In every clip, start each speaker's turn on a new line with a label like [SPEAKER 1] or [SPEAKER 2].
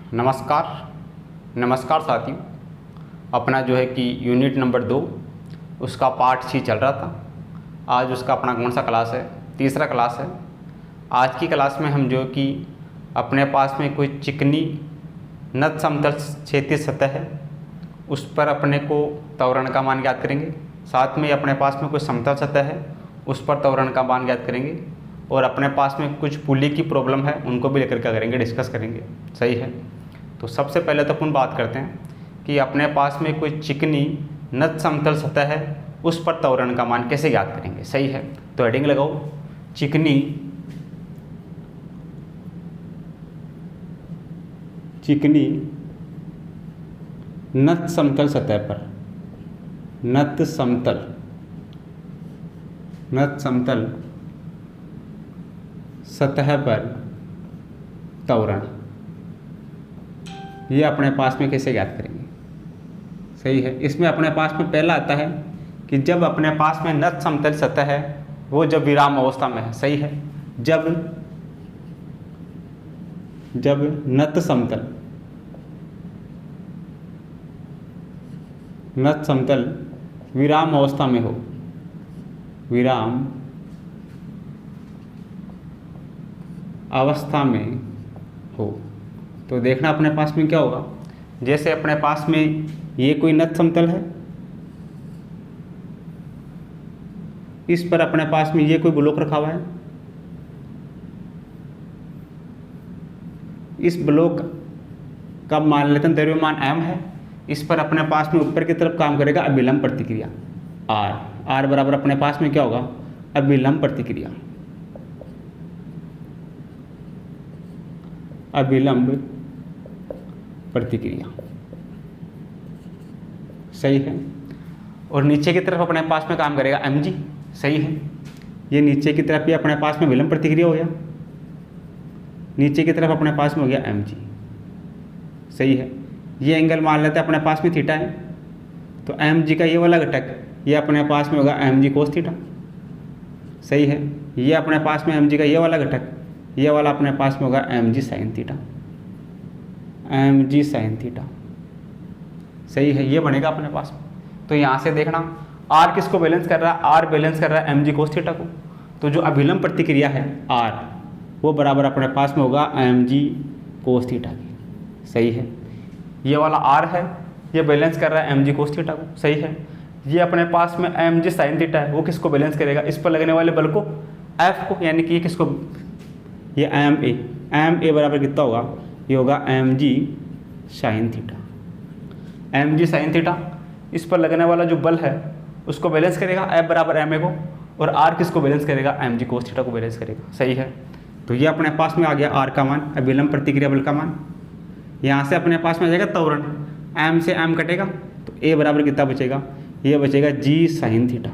[SPEAKER 1] नमस्कार नमस्कार साथियों। अपना जो है कि यूनिट नंबर 2 उसका पार्ट 6 चल रहा था। आज उसका अपना कौन सा क्लास है? तीसरा क्लास है। आज की क्लास में हम जो कि अपने पास में कोई चिकनी नत समतल क्षैतिज सतह है, उस पर अपने को त्वरण का मान ज्ञात करेंगे। साथ में अपने पास में कोई समतल सतह है, उस पर त्वरण का मान ज्ञात करेंगे। और अपने पास में कुछ पुली की प्रॉब्लम है, उनको भी लेकर क्या करेंगे, डिस्कस करेंगे। सही है। तो सबसे पहले तो अपन बात करते हैं कि अपने पास में कोई चिकनी नत समतल सतह है, उस पर त्वरण का मान कैसे ज्ञात करेंगे। सही है। तो हेडिंग लगाओ, चिकनी नत समतल सतह पर नत समतल सतह पर त्वरण, ये अपने पास में कैसे ज्ञात करेंगे। सही है। इसमें अपने पास में पहला आता है कि जब अपने पास में नत समतल सतह है, वो जब विराम अवस्था में है। सही है। जब नत समतल विराम अवस्था में हो, विराम अवस्था में हो, तो देखना अपने पास में क्या होगा। जैसे अपने पास में ये कोई नत समतल है, इस पर अपने पास में ये कोई ब्लॉक रखा हुआ है। इस ब्लॉक का मान लेते हैं द्रव्यमान m है। इस पर अपने पास में ऊपर की तरफ काम करेगा अभिलंब प्रतिक्रिया r बराबर अपने पास में क्या होगा, अभिलंब प्रतिक्रिया। सही है। और नीचे की तरफ अपने पास में काम करेगा mg। सही है। ये नीचे की तरफ भी अपने पास में विलंब प्रतिक्रिया हो गया, नीचे की तरफ अपने पास में हो गया mg। सही है। ये एंगल मान लेते हैं अपने पास में थीटा है, तो mg का ये वाला घटक ये अपने पास में होगा mg कोस थीटा। सही है। ये अपने पास में mg का ये वाला घटक ये वाला अपने पास में होगा mg साइन थीटा। सही है। ये बनेगा अपने पास में। तो यहाँ से देखना r किसको बैलेंस कर रहा है, r बैलेंस कर रहा है mg कोस थीटा को। तो जो अभिलंब प्रतिक्रिया है r, वो बराबर अपने पास में होगा mg कोस थीटा की। सही है। ये वाला r है, ये बैलेंस कर रहा है mg कोस थीटा को। सही है। ये अपने पास में mg साइन थीटा है, वो किसको बैलेंस करेगा, इस पर लगने वाले बल को, f को, यानी कि ये किसको, ये ma बराबर कितना होगा, ये होगा mg साइन थीटा। इस पर लगने वाला जो बल है उसको बैलेंस करेगा F बराबर ma को, और r किसको बैलेंस करेगा, mg कोस थीटा को बैलेंस करेगा। सही है। तो ये अपने पास में आ गया r का मान, अभिलंब प्रतिक्रिया बल का मान। यहाँ से अपने पास में आ जाएगा त्वरण, m से m कटेगा तो a बराबर कितना बचेगा, ये बचेगा g साइन थीटा।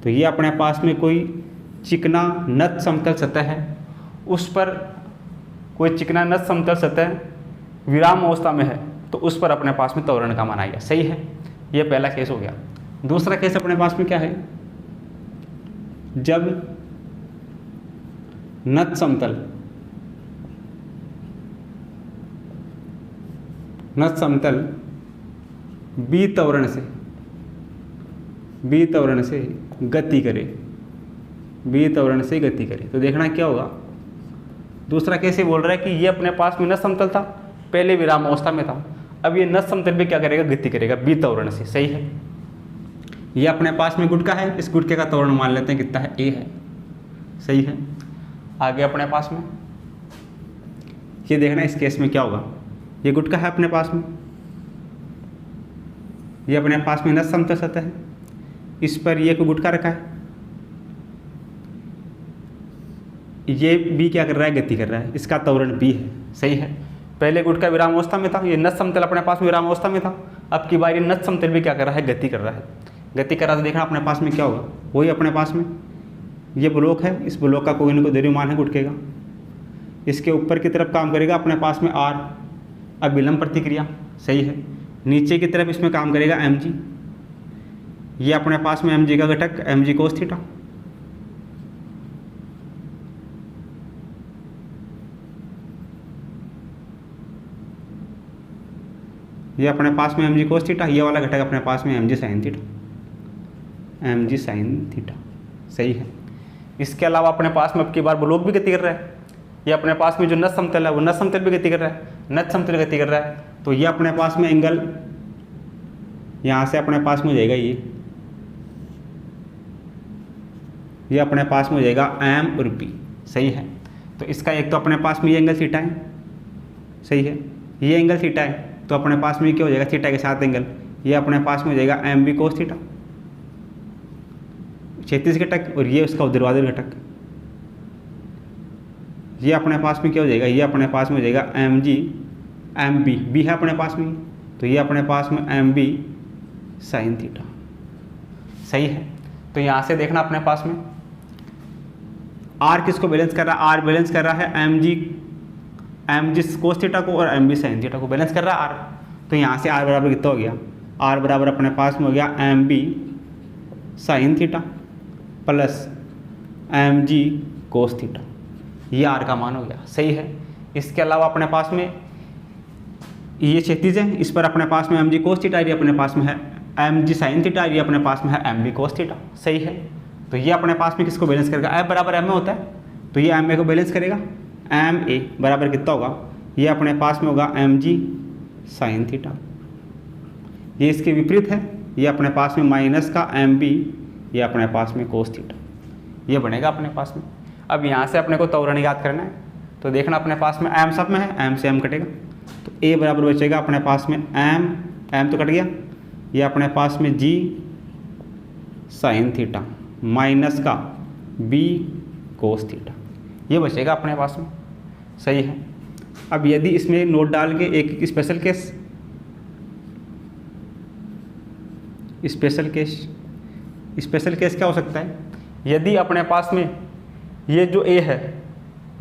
[SPEAKER 1] तो ये अपने पास में कोई चिकना नत समतल सतह है, उस पर कोई चिकना नत समतल सतह विराम अवस्था में है, तो उस पर अपने पास में त्वरण का मान आएगा। सही है। ये पहला केस हो गया। दूसरा केस अपने पास में क्या है, जब नत समतल बी त्वरण से गति करे, तो देखना क्या होगा। दूसरा केस ये बोल रहा है कि ये अपने पास में नत समतल था, पहले विराम अवस्था में था, अब ये नत समतल पे क्या करेगा, गति करेगा बी त्वरण से। सही है। ये अपने पास में गुटका है, इस गुटके का त्वरण मान लेते हैं कितना है, a है। सही है। आगे अपने पास में ये देखना, इस केस में क्या होगा, ये गुटका है अपने पास में, ये अपने पास में नत समतल सतह है, इस पर ये कोई गुटका रखा है, ये b क्या कर रहा है, गति कर रहा है, इसका त्वरण b है। सही है। पहले गुटका विराम अवस्था में था, ये नत समतल अपने पास में विराम अवस्था में था, अब की बारी नत समतल भी क्या कर रहा है, गति कर रहा है। गति कर रहा है, तो देखना अपने पास में क्या होगा, वही अपने पास में ये ब्लॉक है, इस ब्लॉक का कोई ना कोई द्रव्यमान है गुटके का, इसके ऊपर की तरफ काम करेगा अपने पास में r, अभिलंब प्रतिक्रिया। सही है। नीचे की तरफ इसमें काम करेगा mg, ये अपने पास में mg का घटक mg कोस थीटा। ये अपने पास में एम जी कोस थीटा, ये वाला घटक अपने पास में m g sine theta, m g sine theta. सही है। इसके अलावा अपने पास में अब की बार ब्लॉक भी गति कर रहा है। ये अपने पास में जो नत समतल है वो नत समतल भी गति कर रहा है, नत समतल गति कर रहा है। तो ये अपने पास में एंगल यहाँ से अपने पास में हो जाएगा ये अपने पास में हो जाएगा एम और पी। सही है। तो इसका एक तो अपने पास में ये एंगल थीटा है। सही है। ये एंगल थीटा है तो अपने पास में क्या हो जाएगा, थीटा के साथ एंगल, ये अपने पास में हो जाएगा एम बी कोस थीटा, क्षैतिज घटक, और ये उसका ऊर्ध्वाधर घटक। ये अपने पास में क्या हो जाएगा, ये अपने पास में हो जाएगा m g m b, b है अपने पास में, तो ये अपने पास में एम बी साइन थीटा। सही है। तो यहाँ से देखना अपने पास में आर किसको बैलेंस कर रहा है, आर बैलेंस कर रहा है एम जी कोस थीटा को और एम बी साइन थीटा को बैलेंस कर रहा है आर। तो यहाँ से आर बराबर कितना हो गया, आर बराबर अपने पास में हो गया m b sine theta plus m g cos theta, ये आर का मान हो गया। सही है। इसके अलावा अपने पास में ये क्षैतिज है, इस पर अपने पास में एम जी कोस थीटा, ये अपने पास में है एम जी साइन थीटा, ये अपने पास में है एम बी कोस थीटा। सही है। तो ये अपने पास में किसको बैलेंस करेगा, एफ बराबर एम में होता है, तो ये एम ए को बैलेंस करेगा। एम ए बराबर कितना होगा, ये अपने पास में होगा एम जी साइन थीटा, ये इसके विपरीत है, ये अपने पास में माइनस का एम बी, ये अपने पास में कोस थीटा, ये बनेगा अपने पास में। अब यहाँ से अपने को त्वरण याद करना है, तो देखना अपने पास में एम सब में है, एम से एम कटेगा, तो ए बराबर बचेगा अपने पास में एम तो कट गया, ये अपने पास में जी साइन थीटा माइनस का बी कोस थीटा, ये बचेगा अपने पास में। सही है। अब यदि इसमें नोट डाल के एक स्पेशल केस क्या हो सकता है, यदि अपने पास में ये जो ए है,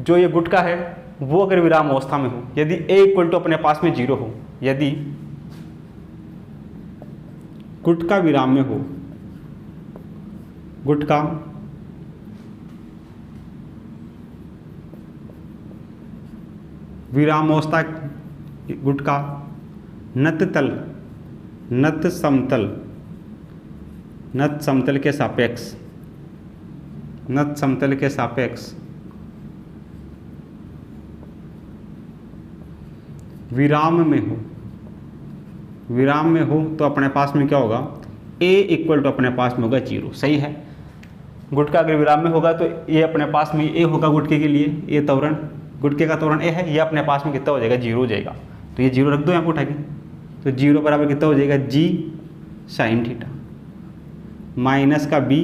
[SPEAKER 1] जो ये गुटका है, वो अगर विराम अवस्था में हो, यदि ए इक्वल टू अपने पास में 0 हो, यदि गुटका विराम में हो, गुटका विरामावस्था, गुटका नत समतल के सापेक्ष विराम में हो तो अपने पास में क्या होगा, ए इक्वल टू अपने पास में होगा 0। सही है। गुटका अगर विराम में होगा तो ये अपने पास में ए होगा गुटके के लिए, ये त्वरण, गुटके का त्वरण ए है, ये अपने पास में कितना हो जाएगा, 0 हो जाएगा। तो ये 0 रख दो यहाँ पर उठा के, तो 0 बराबर कितना हो जाएगा, जी साइन थीटा माइनस का बी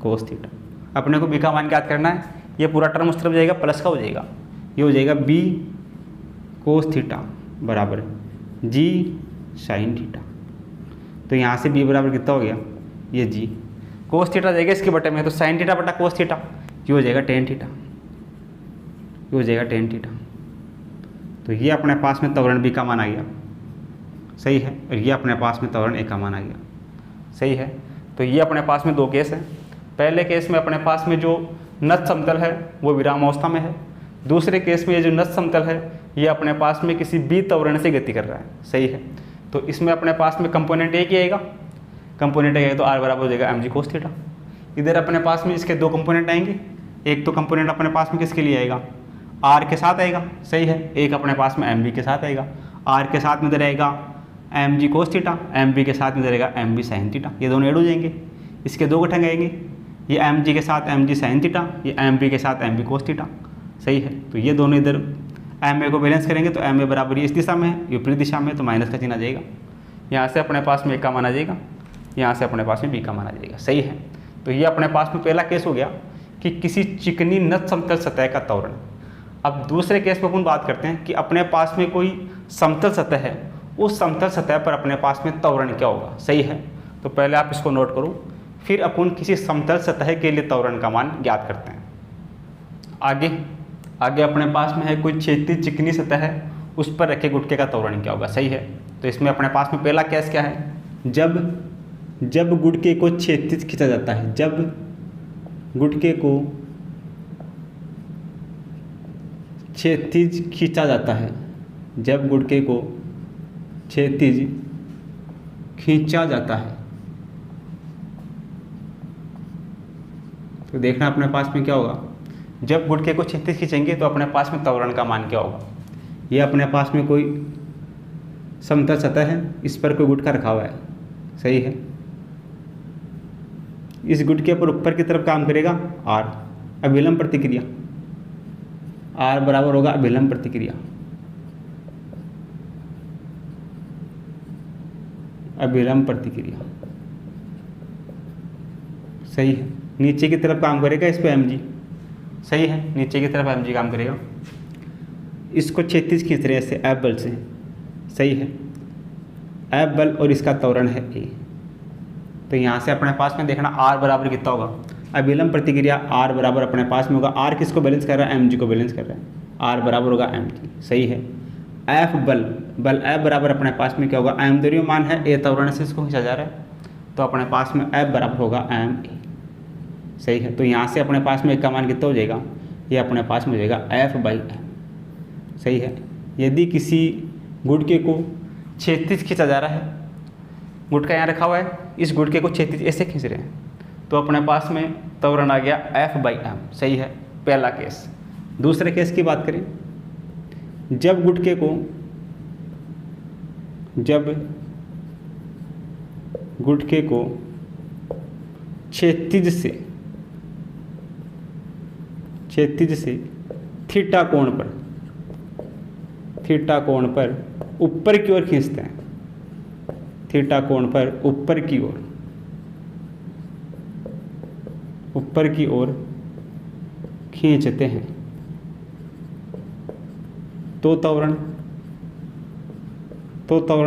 [SPEAKER 1] कोस थीटा। अपने को बी का मान याद करना है, ये पूरा टर्म उस तरफ जाएगा, प्लस का हो जाएगा, ये हो जाएगा बी कोस थीटा बराबर जी साइन थीटा। तो यहाँ से बी बराबर कितना हो गया, ये जी कोस थीटा जाएगा इसके बटे में, तो साइन थीटा बटा कोस थीटा, ये हो जाएगा टेन थीटा, ये हो जाएगा टेन थीटा। तो ये अपने पास में त्वरण बी का मान आ गया। सही है। और ये अपने पास में त्वरण ए का मान आ गया। सही है। तो ये अपने पास में 2 केस हैं। पहले केस में अपने पास में जो नत समतल है वो विराम अवस्था में है, दूसरे केस में ये जो नत समतल है ये अपने पास में किसी बी त्वरण से गति कर रहा है। सही है। तो इसमें अपने पास में कंपोनेंट ए की आएगा, कंपोनेंट ए तो आर बराबर हो जाएगा एम जी कोस थीटा। इधर अपने पास में इसके 2 कंपोनेंट आएंगे, एक तो कंपोनेंट अपने पास में किसके लिए आएगा, आर के साथ आएगा। सही है। एक अपने पास में एम बी के साथ आएगा, आर के साथ में इधर आएगा m g cos theta, m b के साथ में इधर आएगा एम बी साइन थीटा, ये दोनों ऐड हो जाएंगे। इसके 2 घटक आएंगे, ये एम जी के साथ एम जी साइन थीटा, ये एम बी के साथ एम बी कोस थीटा। सही है। तो ये दोनों इधर एम ए को बैलेंस करेंगे, तो एम ए बराबर ये इस दिशा में है, विपरीत दिशा में, तो माइनस का चिन्ह आ जाएगा। यहाँ से अपने पास में ए का मान आ जाएगा, यहाँ से अपने पास में बी का मान आ जाएगा। सही है। तो ये अपने पास में पहला केस हो गया कि किसी चिकनी नत समतल सतह का त्वरण। अब दूसरे केस में अपन बात करते हैं कि अपने पास में कोई समतल सतह है, उस समतल सतह पर अपने पास में त्वरण क्या होगा। सही है। तो पहले आप इसको नोट करो, फिर अपन किसी समतल सतह के लिए त्वरण का मान ज्ञात करते हैं। आगे अपने पास में है कोई क्षैतिज चिकनी सतह है, उस पर रखे गुटके का त्वरण क्या होगा। सही है। तो इसमें अपने पास में पहला केस क्या है, जब गुटके को क्षैतिज खींचा जाता है, जब गुटके को क्षैतिज खींचा जाता है, जब गुटके को क्षैतिज खींचा जाता है। तो देखना अपने पास में क्या होगा, जब गुटके को क्षैतिज खींचेंगे तो अपने पास में त्वरण का मान क्या होगा। ये अपने पास में कोई समतल सतह है, इस पर कोई गुटका रखा हुआ है, सही है। इस गुटके पर ऊपर की तरफ काम करेगा R, अभिलंब प्रतिक्रिया, R बराबर होगा अभिलंब प्रतिक्रिया, अभिलंब प्रतिक्रिया, सही है। नीचे की तरफ काम करेगा इस पे mg, सही है, नीचे की तरफ mg काम करेगा। इसको क्षैतिज खींच रहे हैं ऐसे F बल से, सही है, F बल और इसका त्वरण है A। तो यहाँ से अपने पास में देखना R बराबर कितना होगा, अभिलंब प्रतिक्रिया R बराबर अपने पास में होगा, R किसको बैलेंस कर रहा है, mg को बैलेंस कर रहा है, R बराबर होगा mg, सही है। F बल, बल F बराबर अपने पास में क्या होगा, m द्रव्य मान है, A त्वरण से इसको खींचा जा रहा है, तो अपने पास में F बराबर होगा ma, सही है। तो यहाँ से अपने पास में एक का मान कितना हो जाएगा, ये अपने पास में हो जाएगा F/m, सही है। यदि किसी गुटके को क्षैतिज खींचा जा रहा है, गुटका यहाँ रखा हुआ है, इस गुटके को क्षैतिज ऐसे खींच रहे हैं, तो अपने पास में त्वरण आ गया F/m, सही है, पहला केस। दूसरे केस की बात करें, जब गुटके को क्षैतिज से थीटा कोण पर ऊपर की ओर खींचते हैं, थीटा कोण पर ऊपर की ओर खींचते हैं, तो त्वरण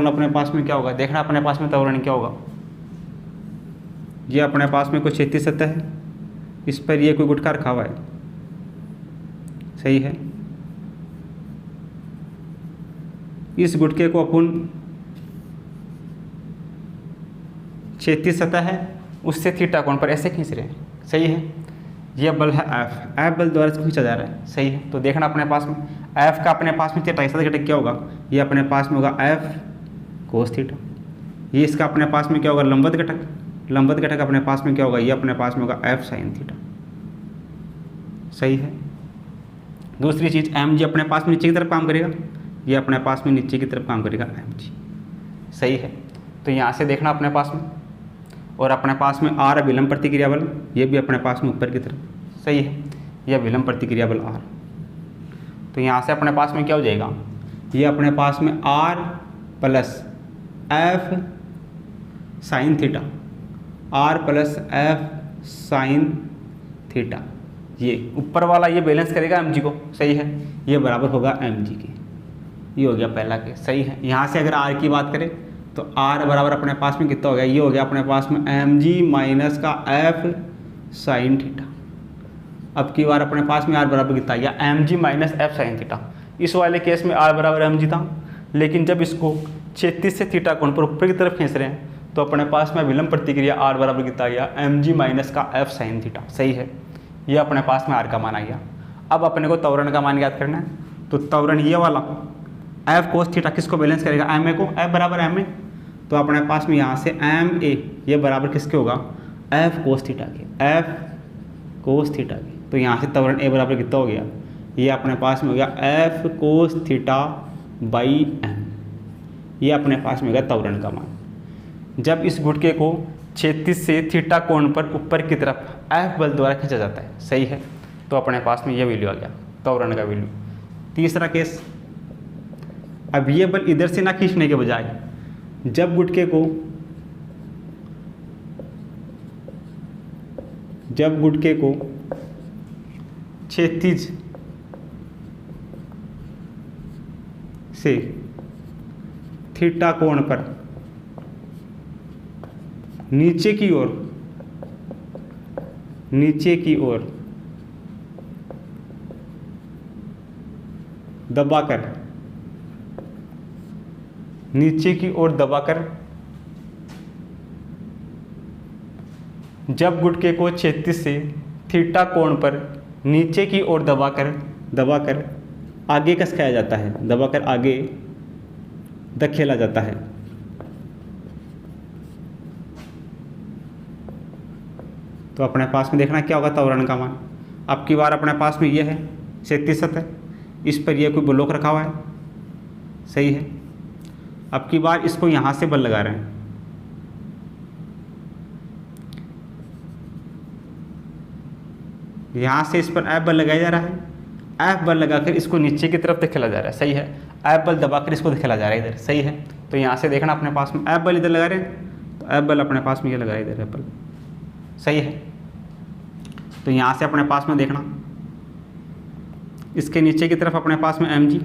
[SPEAKER 1] अपने पास में क्या होगा, देखना अपने पास में त्वरण क्या होगा। ये अपने पास में कोई क्षैतिज सतह है, इस पर ये कोई गुटका रखा हुआ है, सही है। इस गुटके को अपन क्षैतिज सतह है, उससे थीटा कोण पर ऐसे खींच रहे हैं, सही है। यह बल है F बल द्वारा इसको खींचा जा रहा है, सही है। तो देखना अपने पास में F का अपने पास में थीटा इसका घटक क्या होगा, ये अपने पास में होगा F कोस थीटा। ये इसका अपने पास में क्या होगा, लंबवत घटक अपने पास में क्या होगा, ये अपने पास में होगा F साइन थीटा, सही है। दूसरी चीज़ mg अपने पास में नीचे की तरफ काम करेगा, ये अपने पास में नीचे की तरफ काम करेगा mg, सही है। तो यहाँ से देखना अपने पास में, और अपने पास में R अभिलंब प्रतिक्रिया बल, ये भी अपने पास में ऊपर की तरफ, सही है, यह अभिलंब प्रतिक्रिया बल R। तो यहाँ से अपने पास में क्या हो जाएगा, ये अपने पास में R plus F sine theta, R plus F sine theta, ये ऊपर वाला ये बैलेंस करेगा mg को, सही है, ये बराबर होगा mg के। ये हो गया पहला केस, सही है। यहाँ से अगर R की बात करें तो R बराबर अपने पास में कितना हो गया, ये हो गया अपने पास में mg माइनस का F साइन थीटा। अब की बार अपने पास में R बराबर कितना आ गया, mg minus F sine theta. इस वाले केस में R बराबर mg था, लेकिन जब इसको क्षैतिज से थीटा कोण पर ऊपर की तरफ खींच रहे हैं, तो अपने पास में अभिलंब प्रतिक्रिया R बराबर कितना आ गया, mg माइनस का F साइन थीटा, सही है। ये अपने पास में R का मान आ गया। अब अपने को त्वरण का मान याद करना है, तो त्वरण ये वाला F कोस थीटा किसको बैलेंस करेगा, ma को, F बराबर ma, तो अपने पास में यहाँ से ma ये बराबर किसके होगा, F कोस थीटा के, F कोस थीटा के। तो यहाँ से त्वरण a बराबर कितना हो गया, ये अपने पास में हो गया F cos theta by m, ये अपने पास में हो गया त्वरण का मान। जब इस गुटके को क्षैतिज से थीटा कोण पर ऊपर की तरफ F बल द्वारा खींचा जाता है, सही है, तो अपने पास में यह वैल्यू आ गया, त्वरण का वैल्यू। तीसरा केस, अब ये बल इधर से ना खींचने के बजाय जब गुटके को क्षैतिज से थीटा कोण पर नीचे की ओर दबाकर जब गुटके को क्षैतिज से थीटा कोण पर नीचे की ओर दबाकर आगे कसकाया जाता है, धकेला जाता है। तो अपने पास में देखना क्या होगा त्वरण का मान। अब की बार अपने पास में ये है 37 सतह, इस पर ये कोई ब्लॉक रखा हुआ है, सही है। अब की बार इसको यहाँ से बल लगा रहे हैं, यहाँ से इस पर F बल लगाया जा रहा है, F बल लगाकर इसको नीचे की तरफ धकेला जा रहा है, सही है। F बल दबाकर इसको धकेला जा रहा है इधर, सही है। तो यहाँ से देखना अपने पास में F बल इधर लगा रहे हैं, तो F बल अपने पास में ये लगा रहे हैं इधर F बल, सही है। तो यहाँ से अपने पास में देखना इसके नीचे की तरफ अपने पास में mg,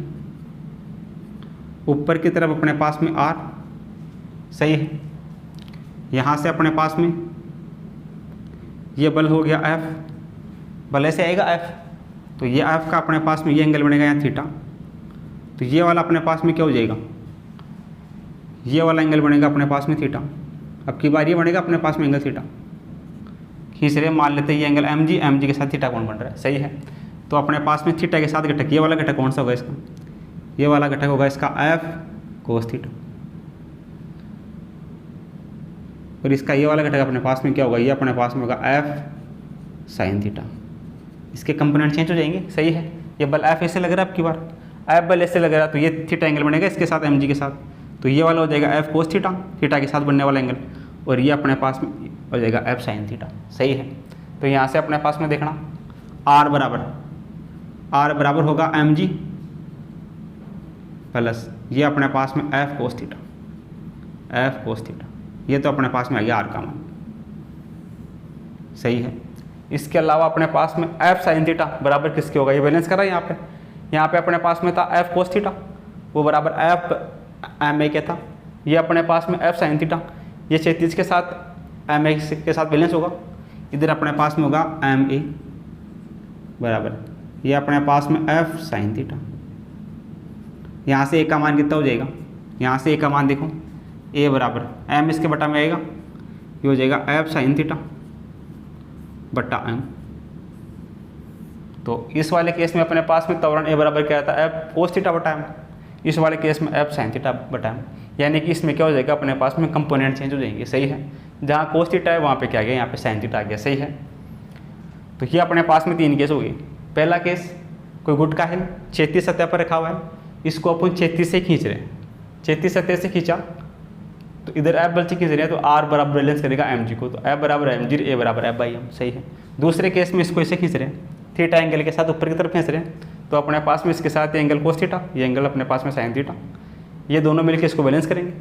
[SPEAKER 1] ऊपर की तरफ अपने पास में r, सही है। यहाँ से अपने पास में ये बल हो गया F, बल ऐसे आएगा F, तो ये F का अपने पास में ये एंगल बनेगा यहाँ थीटा। तो ये वाला अपने पास में क्या हो जाएगा, ये वाला एंगल बनेगा अपने पास में थीटा। अब की बार ये बनेगा अपने पास में एंगल थीटा, खींच रहे मान लेते हैं ये एंगल mg के साथ थीटा कौन बन रहा है, सही है। तो अपने पास में थीटा के साथ घटक, ये वाला घटक कौन सा होगा इसका, ये वाला घटक होगा इसका F cos थीटा, और इसका ये वाला घटक अपने पास में क्या होगा, ये अपने पास में होगा F sin थीटा। इसके कंपोनेंट चेंज हो जाएंगे, सही है। ये बल F ऐसे लग रहा है, आपकी बार F बल ऐसे लग रहा है, तो ये थीटा एंगल बनेगा इसके साथ mg के साथ, तो ये वाला हो जाएगा F cos थीटा, थीटा के साथ बनने वाला एंगल, और ये अपने पास में हो जाएगा F sin थीटा, सही है। तो यहाँ से अपने पास में देखना R बराबर होगा mg प्लस ये अपने पास में F cos थीटा, ये तो अपने पास में आ गया R का मान, सही है। इसके अलावा अपने पास में F sin थीटा बराबर किसके होगा, ये बैलेंस करा यहाँ पे अपने पास में था F cos थीटा, वो बराबर F ma के था, ये अपने पास में F sin थीटा, ये 36 के साथ ma के साथ बैलेंस होगा, इधर अपने पास में होगा ma बराबर ये अपने पास में F sin थीटा। यहाँ से a का मान कितना हो जाएगा, यहाँ से a का मान देखो, a बराबर m इसके बटा में आएगा, ये हो जाएगा F sin थीटा बटा m। तो इस वाले केस में अपने पास में त्वरण a बराबर क्या आता है, F cos थीटा बटा m, इस वाले केस में F sin थीटा बटा m, यानी कि इसमें क्या हो जाएगा, अपने पास में कंपोनेंट चेंज हो जाएंगे, सही है। जहाँ cos थीटा है वहाँ पे क्या आ गया, यहाँ पे sin थीटा आ गया, सही है। तो ये अपने पास में 3 केस हो गए। पहला केस, कोई गुटका है 36 सतह पर रखा हुआ है, इसको अपन 36 से खींच रहे हैं, 36 सतह से खींचा तो इधर F बल से खींच रहे हैं, तो R बराबर बैलेंस करेगा mg को, तो F बराबर mg, a बराबर F/m, सही है। दूसरे केस में इसको ऐसे खींच रहे हैं, थीटा एंगल के साथ ऊपर की तरफ खींच रहे हैं, तो अपने पास में इसके साथ ये एंगल cos थीटा, ये एंगल अपने पास में sin थीटा, ये दोनों मिलकर इसको बैलेंस करेंगे,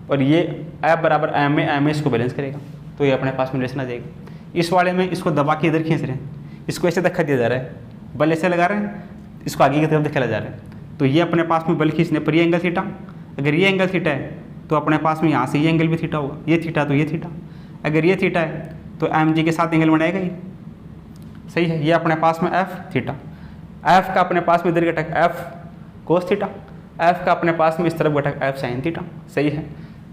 [SPEAKER 1] और ये F बराबर ma इसको बैलेंस करेगा, तो ये अपने पास में रिलेशन आ जाएगा। इस वाले में इसको दबा के इधर खींच रहे हैं, इसको ऐसे धक्का दिया जा रहा है, बल ऐसे लगा रहे हैं, इसको आगे की तरफ धकेला जा रहा है, तो ये अपने पास में बल खींचने पर ये एंगल थीटा, अगर ये एंगल थीटा है तो अपने पास में यहाँ से ये एंगल भी थीटा होगा, ये थीटा तो ये थीटा, अगर ये थीटा है तो mg के साथ एंगल बनाएगा ये, सही है। ये अपने पास में F थीटा, F का अपने पास में इधर घटक F cos थीटा, F का अपने पास में इस तरफ घटक F sin थीटा, सही है।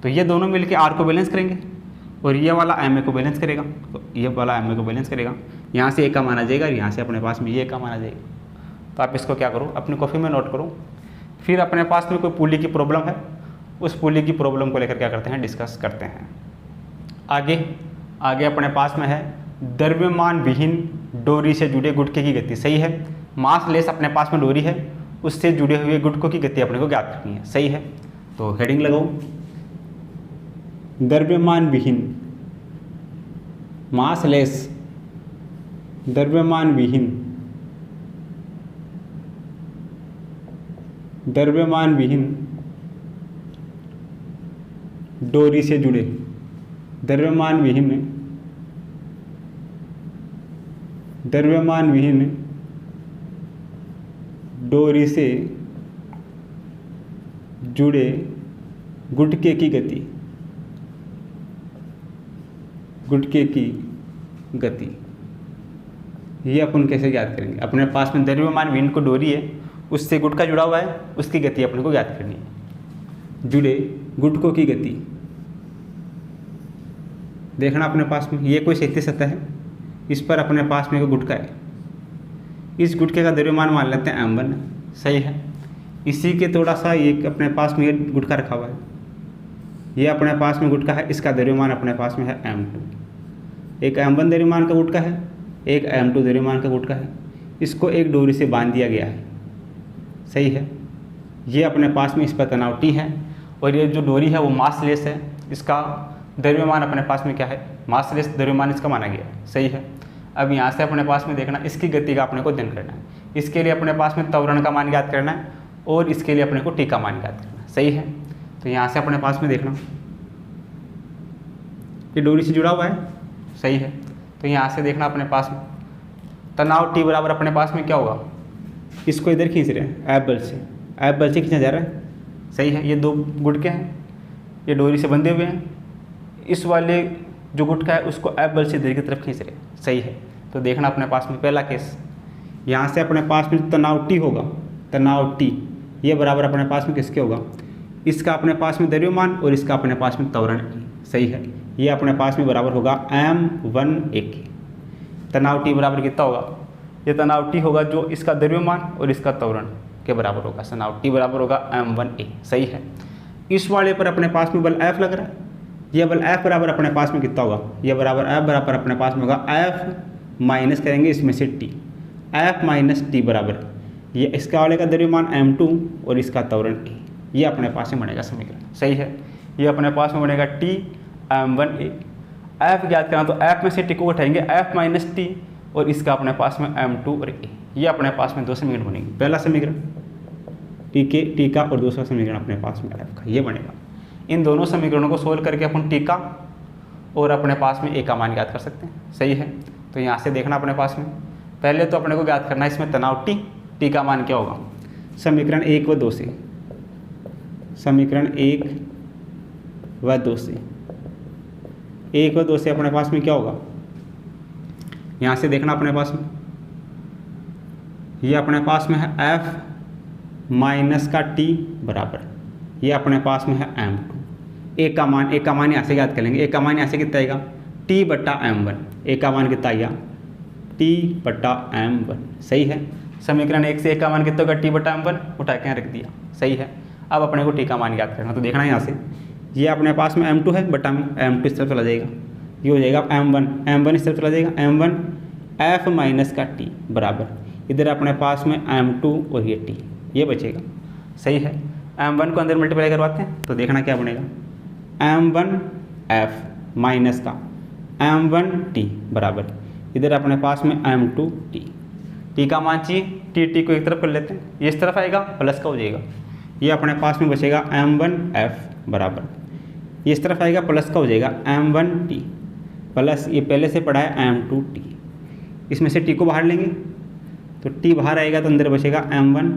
[SPEAKER 1] तो ये दोनों मिलकर R को बैलेंस करेंगे, और ये वाला ma को बैलेंस करेगा, तो ये वाला ma को बैलेंस करेगा, यहाँ से a का मान आ जाएगा, और यहाँ से अपने पास में ये का मान आ जाएगा। तो आप इसको क्या करो, अपनी कॉपी में नोट करो। फिर अपने पास में कोई पुली की प्रॉब्लम है, उस पुली की प्रॉब्लम को लेकर क्या करते हैं, डिस्कस करते हैं। आगे अपने पास में है द्रव्यमान विहीन डोरी से जुड़े गुटके की गति, सही है। मास लेस अपने पास में डोरी है, उससे जुड़े हुए गुटकों की गति अपने को ज्ञात करनी है, सही है। तो हेडिंग लगाओ, द्रव्यमान विहीन, मास लेस, द्रव्यमान विहीन, द्रव्यमान विहीन डोरी से जुड़े, द्रव्यमान विहीन डोरी से जुड़े गुटके की गति, ये अपन कैसे ज्ञात करेंगे। अपने पास में द्रव्यमान विहीन को डोरी है, उससे गुटका जुड़ा हुआ है, उसकी गति अपने को ज्ञात करनी है। जुड़े गुटकों की गति देखना अपने पास में, ये कोई 37 सतह है, इस पर अपने पास में कोई गुटका है, इस गुटके का द्रव्यमान मान लेते हैं m1, सही है। इसी के थोड़ा सा ये अपने पास में ये गुटका रखा हुआ है, ये अपने पास में गुटका है, इसका द्रव्यमान अपने पास में है m2। एक m1 द्रव्यमान का गुटका है, एक m2 द्रव्यमान का गुटका है, इसको एक डोरी से बांध दिया गया है, सही है। ये अपने पास में इस पर तनाव T है और ये जो डोरी है वो मासलेस है, इसका द्रव्यमान अपने पास में क्या है, मासलेस द्रव्यमान इसका माना गया है, सही है। अब यहाँ से अपने पास में देखना इसकी गति का अपने को अध्ययन करना है, इसके लिए अपने पास में त्वरण का मान ज्ञात करना है और इसके लिए अपने को T का मान ज्ञात करना है, सही है। तो यहाँ से अपने पास में देखना ये डोरी से जुड़ा हुआ है, सही है। तो यहाँ से देखना अपने पास में तनाव T बराबर अपने पास में क्या होगा, इसको इधर खींच रहे हैं F बल से खींचा जा रहा है, सही है। ये दो गुटके हैं, ये डोरी से बंधे हुए हैं, इस वाले जो गुटका है उसको F बल से इधर की तरफ खींच रहे हैं, सही है। तो देखना अपने पास में पहला केस, यहाँ से अपने पास में तनाव T होगा, तनाव T ये बराबर अपने पास में किसके होगा, इसका अपने पास में द्रव्यमान और इसका अपने पास में त्वरण, सही है। ये अपने पास में बराबर होगा m1a। तनाव T बराबर कितना होगा, ये तनाव T होगा जो इसका द्रव्यमान और इसका त्वरण के बराबर होगा, तनाव T बराबर होगा m1a, सही है। इस वाले पर अपने पास में बल F लग रहा है, यह बल F बराबर अपने पास में कितना होगा, यह बराबर F बराबर अपने पास में होगा F माइनस करेंगे इसमें से T, F माइनस T बराबर ये इसका वाले का द्रव्यमान m2 और इसका त्वरण T, ये अपने पास में बनेगा समीकरण, सही है। ये अपने पास में बनेगा T m1a। F ज्ञात करना तो F में से T को उठाएंगे F माइनस T और इसका अपने पास में m2 और a, ये अपने पास में दो समीकरण बनेंगे। पहला समीकरण T का और दूसरा समीकरण अपने पास में F का, ये बनेगा। इन दोनों समीकरणों को सोल्व करके अपन T का और अपने पास में a का मान ज्ञात कर सकते हैं, सही है। तो यहाँ से देखना अपने पास में पहले तो अपने को ज्ञात करना है इसमें तनाव T का मान क्या होगा, समीकरण 1 व 2 से, समीकरण 1 व 2 से, 1 व 2 से अपने पास में क्या होगा, यहाँ से देखना अपने पास में ये अपने पास में है F माइनस का T बराबर ये अपने पास में है m2। a का मान यहाँ से ज्ञात कर लेंगे, a का मान यहाँ से कितना आएगा T बटा m1, a का मान कितना आएगा T बटा m1, सही है। समीकरण 1 से a का मान कितना होगा T बटा m1 उठा के यहाँ रख दिया, सही है। अब अपने को T का मान ज्ञात करना, तो देखना यहाँ से ये अपने पास में m2 है बटा में m2 इस तरफ चला जाएगा, ये हो जाएगा m1 इस तरफ चला जाएगा, m1 F माइनस का T बराबर इधर अपने पास में m2 और ये T ये बचेगा, सही है। m1 को अंदर मल्टीप्लाई करवाते हैं तो देखना क्या बनेगा, m1 F माइनस का m1 T बराबर इधर अपने पास में m2 T का मान चाहिए, T को एक तरफ कर लेते हैं, ये इस तरफ आएगा प्लस का हो जाएगा, ये अपने पास में बचेगा m1 F बराबर ये इस तरफ आएगा प्लस का हो जाएगा m1 T प्लस ये पहले से पढ़ा है m2 T, इसमें से T को बाहर लेंगे तो T बाहर आएगा तो अंदर बचेगा m1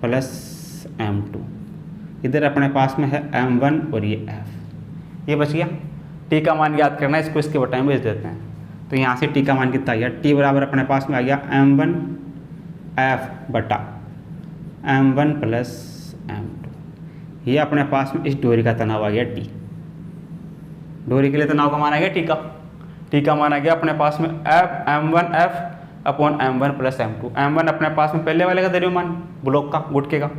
[SPEAKER 1] प्लस m2, इधर अपने पास में है m1 और ये F ये बच गया। T का मान ज्ञात करना है, इसको इसके बटाई में भेज देते हैं, तो यहाँ से T का मान कितना आ गया, T बराबर अपने पास में आ गया m1 F बटा m1 प्लस m2, ये अपने पास में इस डोरी का तनाव आ गया T, डोरी के लिए तनाव का मान आ गया T का मान आ गया अपने पास में m1 F upon m1 plus m2। m1 अपने पास में पहले वाले का द्रव्यमान ब्लॉक का गुटके का,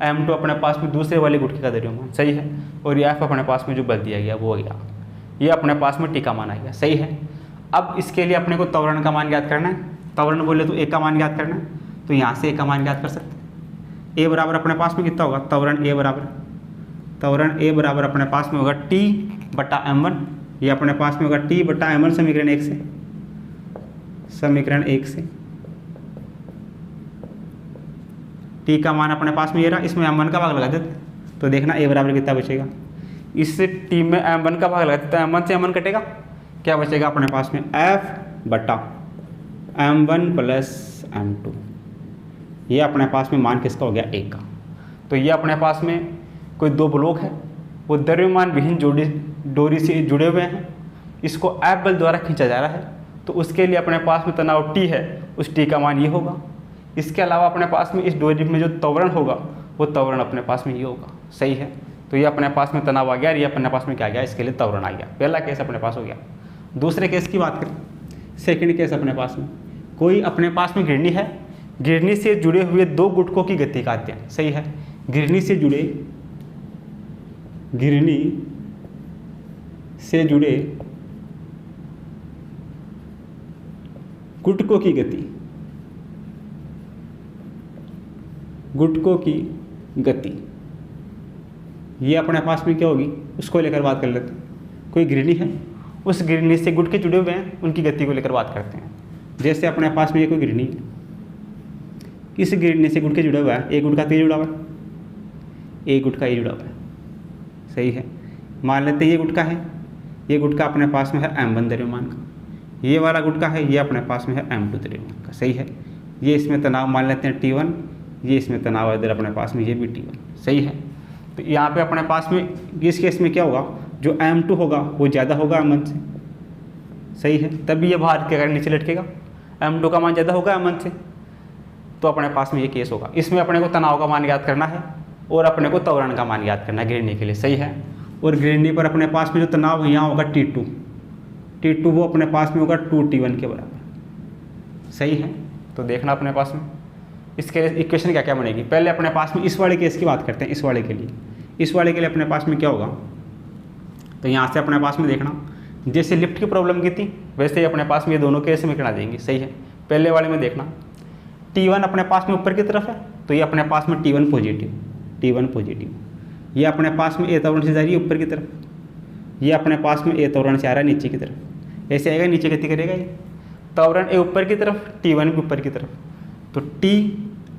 [SPEAKER 1] m2 अपने पास में दूसरे वाले गुटके का द्रव्यमान, सही है। और ये F अपने पास में जो बल दिया गया वो हो गया, ये अपने पास में T का मान आ गया, सही है। अब इसके लिए अपने को त्वरण का मान ज्ञात करना है, त्वरण बोले तो a का मान ज्ञात करना है, तो यहाँ से a का मान ज्ञात कर सकते हैं। a बराबर अपने पास में कितना होगा, त्वरण a बराबर अपने पास में होगा T बटा m1, ये अपने पास में होगा T बटा m1 समीकरण 1 से T का मान अपने पास में ये रहा, इसमें m1 का भाग लगा देते तो देखना a बराबर कितना बचेगा, इससे T में m1 का भाग लगा देते तो m1 से m1 कटेगा, क्या बचेगा अपने पास में F बटा m1 प्लस m2, ये अपने पास में मान किसका हो गया a का। तो ये अपने पास में कोई दो ब्लॉक है, वो द्रव्यमान विहीन डोरी से जुड़े हुए हैं, इसको F बल द्वारा खींचा जा रहा है, तो उसके लिए अपने पास में तनाव T है, उस T का मान ये होगा। इसके अलावा अपने पास में इस डोरी में जो त्वरण होगा वो त्वरण अपने पास में ये होगा, सही है। तो ये अपने पास में तनाव आ गया और ये अपने पास में क्या आ गया, इसके लिए त्वरण आ गया। पहला केस अपने पास हो गया। दूसरे केस की बात करें, सेकंड केस अपने पास में कोई अपने पास में घिरनी है, घिरनी से जुड़े हुए दो गुटकों की गति का अध्ययन। सही है, घिरनी से जुड़े गुटकों की गति, ये अपने पास में क्या होगी, उसको लेकर बात कर लेते हैं। कोई घिरनी है, उस घिरनी से गुटके जुड़े हुए हैं, उनकी गति को लेकर बात करते हैं। जैसे अपने पास में ये कोई घिरनी है, इस घिरनी से गुटके जुड़ा हुआ है, एक गुटका तो ये जुड़ा हुआ है, एक गुटका ये जुड़ा हुआ है। सही है, मान लेते हैं ये गुटका है, ये गुटका अपने पास में है M1 द्रव्यमान का, ये वाला गुटका है, ये अपने पास में है M2 द्रव्यमान का। सही है, ये इसमें तनाव मान लेते हैं T1, ये इसमें तनाव इधर अपने पास में ये भी T1। सही है, तो यहाँ पे अपने पास में इस केस में क्या होगा, जो M2 होगा वो ज़्यादा होगा M1 से। सही है, तभी ये बाहर के नीचे लटकेगा, M2 का मान ज़्यादा होगा M1 से, तो अपने पास में ये केस होगा। इसमें अपने को तनाव का मान याद करना है और अपने को त्वरण का मान याद करना है घिरनी के लिए। सही है, और घिरनी पर अपने पास में जो तनाव यहाँ होगा T2 वो अपने पास में होगा 2T1 के बराबर। सही है, तो देखना अपने पास में इसके लिए इक्वेशन क्या क्या बनेगी। पहले अपने पास में इस वाले केस की बात करते हैं। इस वाले के लिए अपने पास में क्या होगा, तो यहाँ से अपने पास में देखना, जैसे लिफ्ट की प्रॉब्लम की थी वैसे ही अपने पास में ये दोनों केस समीकरण आ जाएंगे। सही है, पहले वाले में देखना T1 अपने पास में ऊपर की तरफ है, तो ये अपने पास में T1 पॉजिटिव, ये अपने पास में A त्वरण से जा रही है ऊपर की तरफ, ये अपने पास में A त्वरण से आ रहा है नीचे की तरफ। ऐसे आएगा, नीचे गति करेगा, ये त्वरण A ऊपर की तरफ, T1 भी ऊपर की तरफ, तो T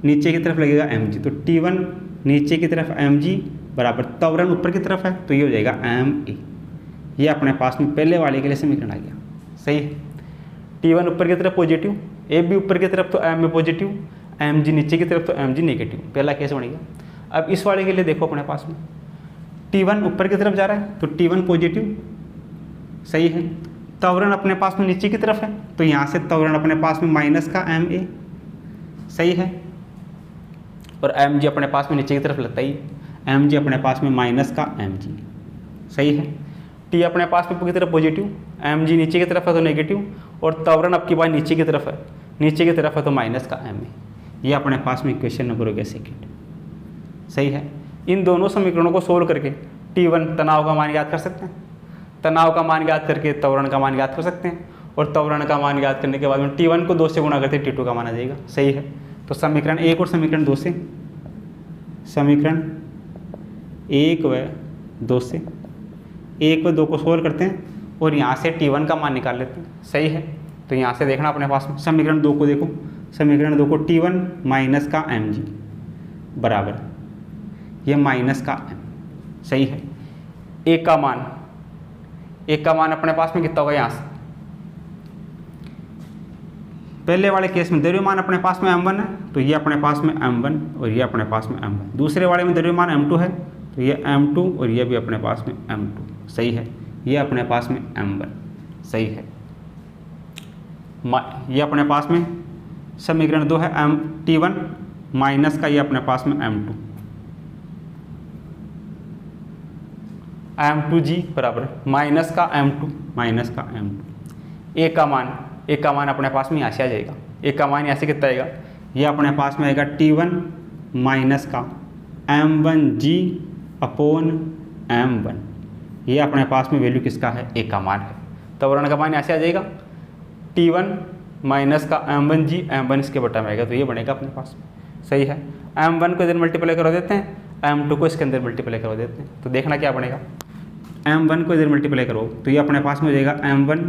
[SPEAKER 1] नीचे की तरफ लगेगा mg, तो T1 नीचे की तरफ mg बराबर त्वरण ऊपर की तरफ है, तो ये हो जाएगा ma। ये अपने पास में पहले वाले के लिए समीकरण आ गया। सही है, T1 ऊपर की तरफ पॉजिटिव, A भी ऊपर की तरफ तो m पॉजिटिव, mg नीचे की तरफ तो mg नेगेटिव, पहला केस बनेगा। अब इस वाले के लिए देखो अपने पास में T1 ऊपर की तरफ जा रहा है, तो T1 पॉजिटिव। सही है, त्वरण अपने पास में नीचे की तरफ है, तो यहाँ से त्वरण अपने पास में माइनस का ma। सही है, और mg अपने पास में नीचे की तरफ लगता ही, mg अपने पास में माइनस का mg। सही है, T अपने पास में पूरी तरफ पॉजिटिव, mg नीचे की तरफ है तो नेगेटिव, और त्वरण अब की बात नीचे की तरफ है तो माइनस का ma। ये अपने पास में इक्वेशन नंबर हो गया सेकेंड। सही है, इन दोनों समीकरणों को सोल्व करके T1 तनाव का मान याद कर सकते हैं, तनाव का मान याद करके त्वरण का मान याद कर सकते हैं, और त्वरण का मान याद करने के बाद में T1 को 2 से गुणा करते T2 का मान आ जाएगा। सही है, तो समीकरण 1 और समीकरण 2 से, समीकरण 1 व 2 से 1 व 2 को सोल्व करते हैं और यहाँ से T1 का मान निकाल लेते हैं। सही है, तो यहाँ से देखना अपने पास में समीकरण 2 को देखो, समीकरण 2 को T1 माइनस का mg बराबर ये माइनस का m। सही है, एक का मान अपने पास में कितना होगा, यहाँ से पहले वाले केस में द्रव्यमान अपने पास में m1 है, तो ये अपने पास में m1 और ये अपने पास में m1। दूसरे वाले में द्रव्यमान m2 है, तो ये m2 और ये भी अपने पास में m2। सही है, ये अपने पास में m1। सही है, ये अपने पास में समीकरण 2 है T1 माइनस का ये अपने पास में m2g बराबर माइनस का m2। एक का मान अपने पास में यहाँ से आ जाएगा, एक का मान यहाँ से कितना आएगा, ये अपने पास में आएगा T1 माइनस का m1g अपॉन m1। ये अपने पास में वैल्यू किसका है, एक का मान है, त्वरण का मान यहाँ से आ जाएगा T1 माइनस का m1g, m1 इसके बटा में आएगा, तो ये बनेगा अपने पास में। सही है, m1 को इधर मल्टीप्लाई करवा देते हैं, m2 को इसके अंदर मल्टीप्लाई करवा देते हैं, तो देखना क्या बनेगा, m1 को इधर मल्टीप्लाई करो तो ये अपने पास में हो जाएगा m1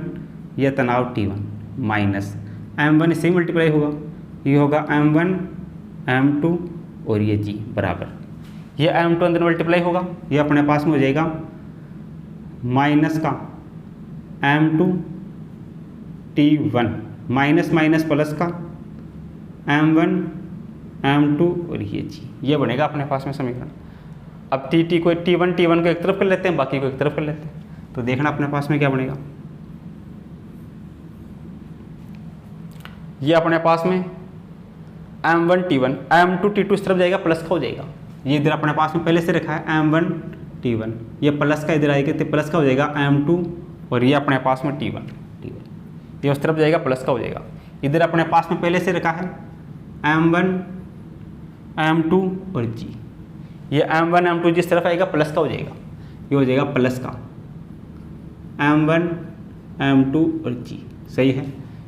[SPEAKER 1] यह तनाव T1 माइनस m1 इससे ही मल्टीप्लाई होगा, ये होगा m1 m2 और ये g बराबर ये m2 अंदर मल्टीप्लाई होगा, ये अपने पास में हो जाएगा माइनस का m2 T1 minus minus plus का m1 m2 और ये g, ये बनेगा अपने पास में समीकरण। अब T1 को एक तरफ कर लेते हैं, बाकी को एक तरफ कर लेते हैं, तो देखना अपने पास में क्या बनेगा, ये अपने पास में m1 T1 m2 T2 इस तरफ जाएगा, प्लस का हो जाएगा, ये इधर अपने पास में पहले से रखा है m1 T1, ये प्लस का इधर आएगा तो प्लस का हो जाएगा m2 और ये अपने पास में T1 ये उस तरफ जाएगा, प्लस का हो जाएगा, इधर अपने पास में पहले से रखा है M1 M2 और G। ये M1 M2 जिस तरफ आएगा प्लस का हो जाएगा, ये हो जाएगा प्लस का M1 M2 और G। सही है।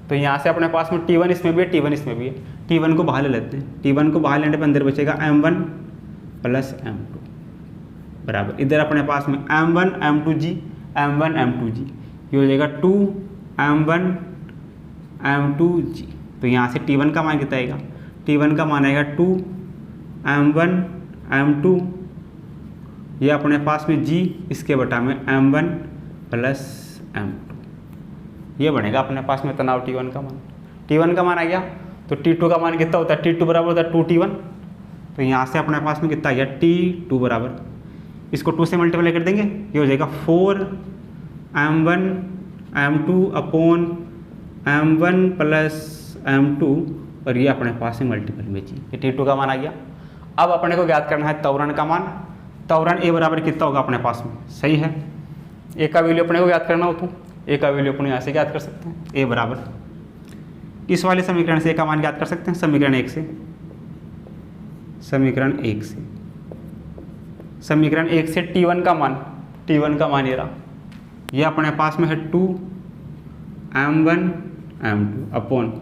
[SPEAKER 1] तो यहाँ से अपने पास में T1 इसमें भी है, T1 इसमें भी है। T1 को बाहर ले लेते हैं, T1 को बाहर लेने पर अंदर बचेगा M1 प्लस M2 बराबर, इधर अपने पास में M1 M2G M1 M2G, ये हो जाएगा 2 M1 M2G। तो यहाँ से T1 का मान कितना आएगा, T1 का मान आएगा 2 M1 M2, ये अपने पास में G इसके बटा में M1 प्लस M2, ये बनेगा अपने पास में तनाव T1 का मान। T1 का मान आ गया, तो T2 का मान कितना होता है, T2 बराबर होता है 2T1। तो यहाँ से अपने पास में कितना आ गया T2 बराबर, इसको 2 से मल्टीप्लाई कर देंगे, ये हो जाएगा 4 M1 M2 upon M1 plus M2, और ये अपने पास में मल्टीपल में जी, ये T2 का मान आ गया। अब अपने को ज्ञात करना है त्वरण का मान। त्वरण ए बराबर कितना होगा अपने पास में, सही है। ए का वैल्यू अपने को ज्ञात करना हो तो ए का वैल्यू अपने यहाँ से ज्ञात कर सकते हैं, ए बराबर इस वाले समीकरण से ए का मान ज्ञात कर सकते हैं, समीकरण 1 से। समीकरण 1 से T1 का मान ये रहा, ये अपने पास में है 2 M1 M2 upon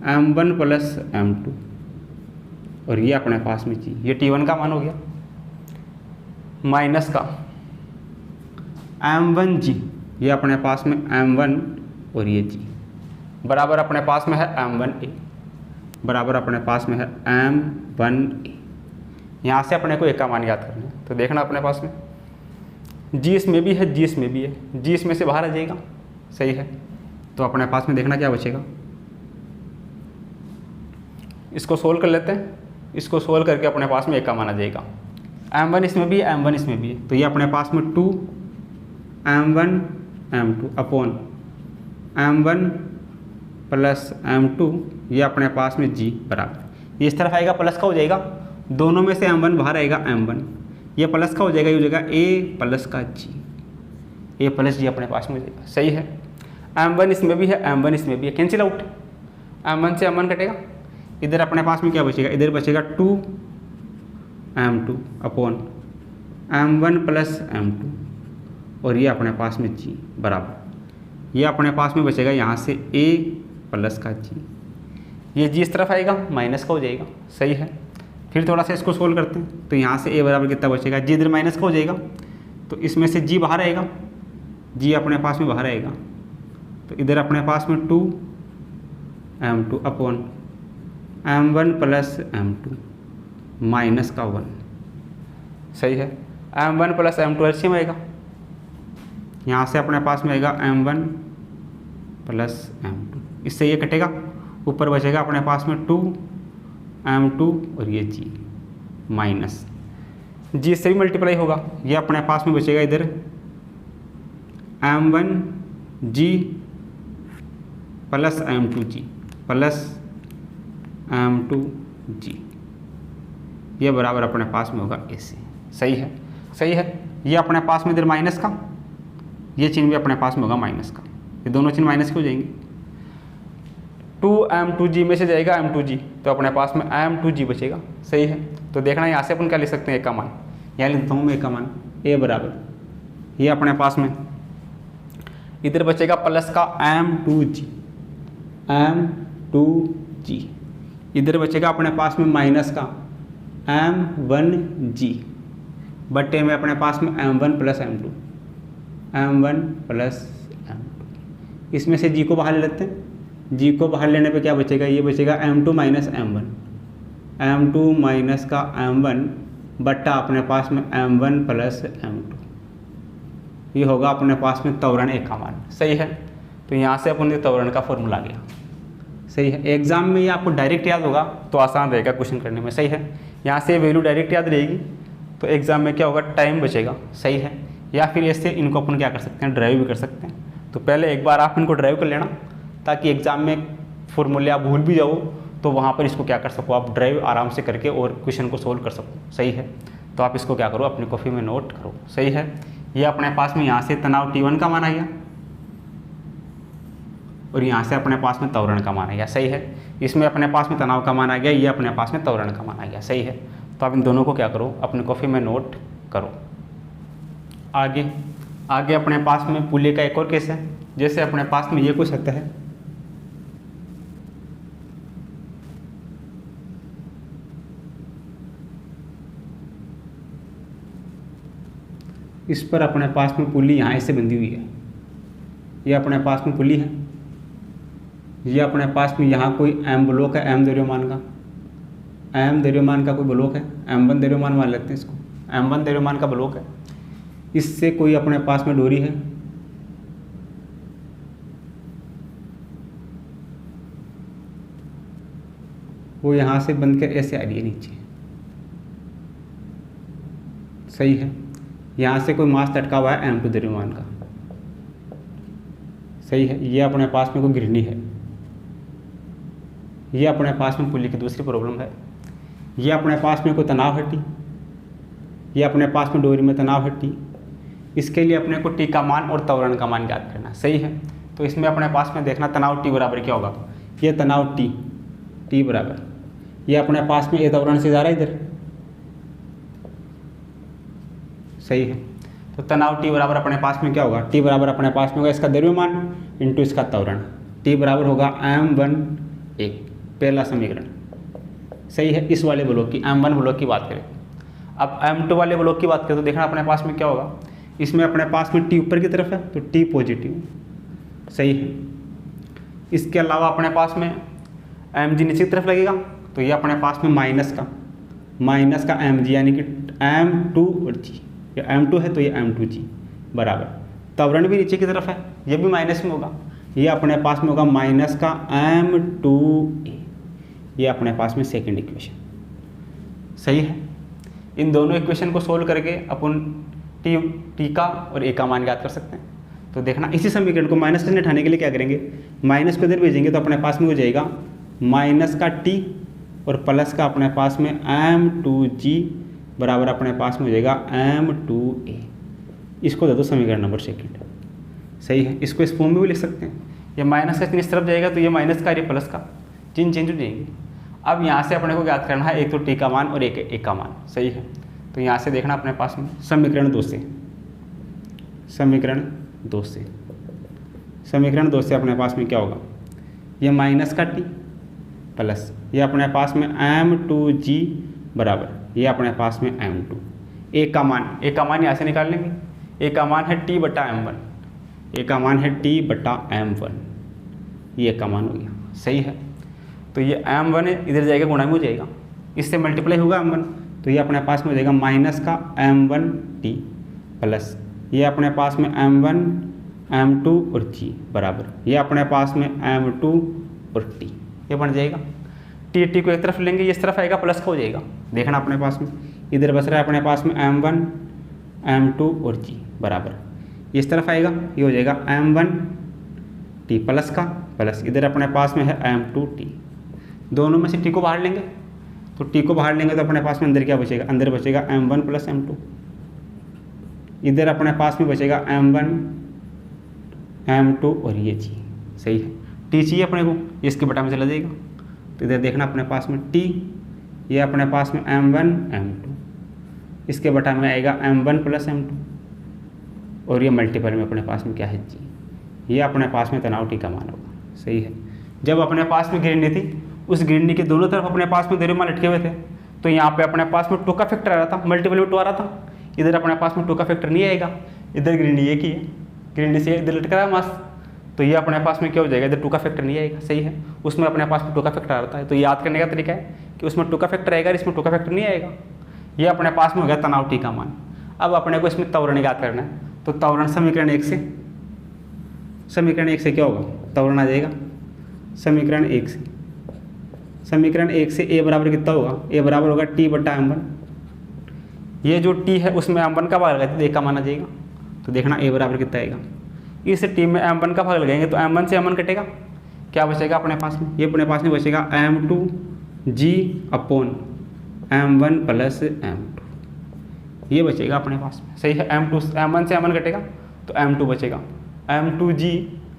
[SPEAKER 1] M1 plus M2, और ये अपने पास में जी, ये T1 का मान हो गया, माइनस का M1G, ये अपने पास में M1 और ये G बराबर अपने पास में है M1A, बराबर अपने पास में है M1A। यहाँ से अपने को ए का मान याद करना है, तो देखना अपने पास में G इसमें भी है, G इसमें भी है, G इसमें से बाहर आ जाएगा, सही है। तो अपने पास में देखना क्या बचेगा, इसको सोल्व कर लेते हैं, इसको सोल्व करके अपने पास में ए का मान आ जाएगा। M1 इसमें भी है, M1 इसमें भी है, तो ये अपने पास में 2 M1 M2 upon M1 plus M2, ये अपने पास में G बराबर, ये इस तरफ आएगा प्लस का हो जाएगा, दोनों में से M1 बाहर आएगा M1, ये प्लस का हो जाएगा, ये हो जाएगा A प्लस का G, A प्लस G अपने पास में हो जाएगा, सही है। M1 इसमें भी है, M1 इसमें भी है, कैंसिल आउट, M1 से M1 कटेगा, इधर अपने पास में क्या बचेगा, इधर बचेगा 2 M2 upon M1 plus M2, और ये अपने पास में G बराबर, ये अपने पास में बचेगा यहाँ से A प्लस का G, ये G इस तरफ आएगा माइनस का हो जाएगा, सही है। फिर थोड़ा सा इसको सोल्व करते हैं, तो यहाँ से A बराबर कितना बचेगा, G इधर माइनस का हो जाएगा, तो इसमें से G बाहर आएगा, G अपने पास में बाहर आएगा, तो इधर अपने पास में 2 M2 upon M1 plus M2 minus का 1, सही है। M1 प्लस M2 एलसीएम आएगा, यहाँ से अपने पास में आएगा M1 प्लस M2, इससे ये कटेगा, ऊपर बचेगा अपने पास में 2 M2 और ये G माइनस G से भी मल्टीप्लाई होगा, ये अपने पास में बचेगा इधर M1G plus M2G plus M2G, ये बराबर अपने पास में होगा AC, सही है, सही है। ये अपने पास में इधर माइनस का, ये चिन्ह भी अपने पास में होगा माइनस का, ये दोनों चिन्ह माइनस के हो जाएंगे। 2 M2G में से जाएगा M2G, तो अपने पास में M2G बचेगा, सही है। तो देखना यहाँ से अपन क्या लिख सकते हैं, ए का मान, यहाँ लिखता हूँ मैं ए का मान, ए बराबर, ये अपने पास में इधर बचेगा प्लस का M2G, इधर बचेगा अपने पास में माइनस का M1G, बट्टे में अपने पास में M1 प्लस M2, इसमें से G को बाहर ले लेते हैं, G को बाहर लेने पे क्या बचेगा, ये बचेगा M2 माइनस का M1 बट्टा अपने पास में M1 प्लस M2, ये होगा अपने पास में त्वरण ए का मान, सही है। तो यहाँ से अपन त्वरण का फॉर्मूला आ गया, सही है। एग्जाम में ये आपको डायरेक्ट याद होगा तो आसान रहेगा क्वेश्चन करने में, सही है। यहाँ से वैल्यू डायरेक्ट याद रहेगी तो एग्जाम में क्या होगा, टाइम बचेगा, सही है। या फिर ऐसे इनको अपन क्या कर सकते हैं, ड्राइव भी कर सकते हैं। तो पहले एक बार आप इनको ड्राइव कर लेना, ताकि एग्जाम में फॉर्मूले आप भूल भी जाओ तो वहाँ पर इसको क्या कर सको, आप ड्राइव आराम से करके और क्वेश्चन को सोल्व कर सको, सही है। तो आप इसको क्या करो, अपनी कॉपी में नोट करो, सही है। ये अपने पास में यहाँ से तनाव T1 का मान आ गया, और यहाँ से अपने पास में त्वरण का मान आ गया, सही है। इसमें अपने पास में तनाव का मान आ गया, ये अपने पास में त्वरण का मान आ गया, सही है। तो आप इन दोनों को क्या करो, अपने कॉपी में नोट करो। आगे अपने पास में पुल्ली का एक और केस है। जैसे अपने पास में ये कोई सतह है, इस पर अपने पास में पुल्ली यहाँ ऐसे बंधी हुई है, ये अपने पास में पुल्ली है, ये अपने पास में यहाँ कोई एम ब्लॉक है, एम द्रव्यमान का कोई ब्लॉक है, M1 द्रव्यमान मान लेते हैं इसको, M1 द्रव्यमान का ब्लॉक है। इससे कोई अपने पास में डोरी है, वो यहाँ से बंध कर ऐसे आ रही है नीचे, सही है। यहाँ से कोई मास लटका हुआ है M2 द्रव्यमान का, सही है। ये अपने पास में कोई गिरनी है, ये अपने पास में पुल्ली की दूसरी प्रॉब्लम है। ये अपने पास में कोई तनाव है T, ये अपने पास में डोरी में तनाव है T। इसके लिए अपने को T का मान और त्वरण का मान ज्ञात करना, सही है। तो इसमें अपने पास में देखना तनाव T बराबर क्या होगा, ये तनाव T बराबर, ये अपने पास में ये त्वरण से जा रहा है इधर, सही है। तो तनाव T बराबर अपने पास में क्या होगा, T बराबर अपने पास में होगा इसका द्रव्यमान इंटू इसका त्वरण। T बराबर होगा M1A, पहला समीकरण, सही है। इस वाले ब्लॉक की M1 ब्लॉक की बात करें। अब M2 वाले ब्लॉक की बात करें तो देखना अपने पास में क्या होगा, इसमें अपने पास में T ऊपर की तरफ है तो T पॉजिटिव, सही है। इसके अलावा अपने पास में Mg नीचे की तरफ लगेगा तो ये अपने पास में माइनस का Mg यानी कि M2 और G, ये M2 है तो ये M2G बराबर, त्वरण भी नीचे की तरफ है, ये भी माइनस में होगा, ये अपने पास में होगा माइनस का M2A, ये अपने पास में सेकंड इक्वेशन, सही है। इन दोनों इक्वेशन को सोल्व करके अपन T का और A का मान ज्ञात कर सकते हैं। तो देखना इसी समीकरण को माइनस से हटाने के लिए क्या करेंगे, माइनस को इधर भेजेंगे तो अपने पास में हो जाएगा माइनस का T और प्लस का अपने पास में M2G बराबर अपने पास में हो जाएगा M2A। इसको दे दो समीकरण नंबर सेकंड, सही है। इसको इस फॉर्म में भी लिख सकते हैं, ये माइनस का इस तरफ जाएगा तो ये माइनस का, ये प्लस का, चिन्ह चेंज हो जाएंगे। अब यहाँ से अपने को ज्ञात करना है एक तो T का मान और एक A का मान, सही है। तो यहाँ से देखना अपने पास में समीकरण 2 से अपने पास में क्या होगा, ये माइनस का T प्लस ये अपने पास में M2G बराबर ये अपने पास में M2। A का मान यहाँ से निकाल लेंगे, A का मान है T बटा M1, A का मान है T बटा M1, ये का मान हो गया, सही है। तो ये M1 है, इधर जाएगा गुणा में हो जाएगा, इससे मल्टीप्लाई होगा M1 तो ये अपने पास में हो जाएगा माइनस का M1T प्लस ये अपने पास में M1 M2 और G बराबर ये अपने पास में M2 और T, ये बन जाएगा। T को एक तरफ लेंगे, ये इस तरफ आएगा प्लस का हो जाएगा। देखना अपने पास में इधर बच रहा है अपने पास में M1 M2 और G बराबर इस तरफ आएगा, ये हो जाएगा M1T प्लस का प्लस इधर अपने पास में है M2T। दोनों में से T को बाहर लेंगे तो T को बाहर लेंगे तो अपने पास में अंदर क्या बचेगा, अंदर बचेगा M1 प्लस M2, इधर अपने पास में बचेगा M1 M2 और ये G, सही है। T चाहिए अपने को, इसके बटा में चला जाएगा तो इधर देखना अपने पास में T, ये अपने पास में M1 M2, इसके बटा में आएगा M1 प्लस M2 और ये मल्टीपल में अपने पास में क्या है G, ये अपने पास में तनाव T का मान होगा, सही है। जब अपने पास में गिरनी थी उस गिरनी के दोनों तरफ अपने पास में द्रव्यमान लटके हुए थे तो यहाँ पे अपने पास में 2 का फैक्टर आ रहा था, मल्टीपल में 2 आ रहा था। इधर अपने पास में 2 का फैक्टर नहीं आएगा, इधर गिरनी एक ही है, गिरनी से इधर लटका रहा है मास तो ये अपने पास में क्या हो जाएगा, इधर 2 का फैक्टर नहीं आएगा, सही है। उसमें अपने पास में 2 का फैक्टर आ रहा है तो याद करने का तरीका है कि उसमें 2 का फैक्टर आएगा, इसमें 2 का फैक्टर नहीं आएगा। ये अपने पास में हो गया तनाव T का मान। अब अपने को इसमें त्वरण याद करना है तो त्वरण समीकरण 1 से क्या होगा, त्वरण आ जाएगा समीकरण 1 से A बराबर कितना होगा, A बराबर होगा T बटा M1। ये जो T है उसमें M1 का भाग लगाते तो A का मान आ जाएगा। तो देखना A बराबर कितना आएगा, इस T में M1 का भाग लगाएंगे तो M1 से M1 कटेगा, क्या बचेगा अपने पास में, ये अपने पास में बचेगा M2G upon M1 plus M2, ये बचेगा अपने पास में, सही है। M1 से M1 कटेगा तो M2 बचेगा, M2G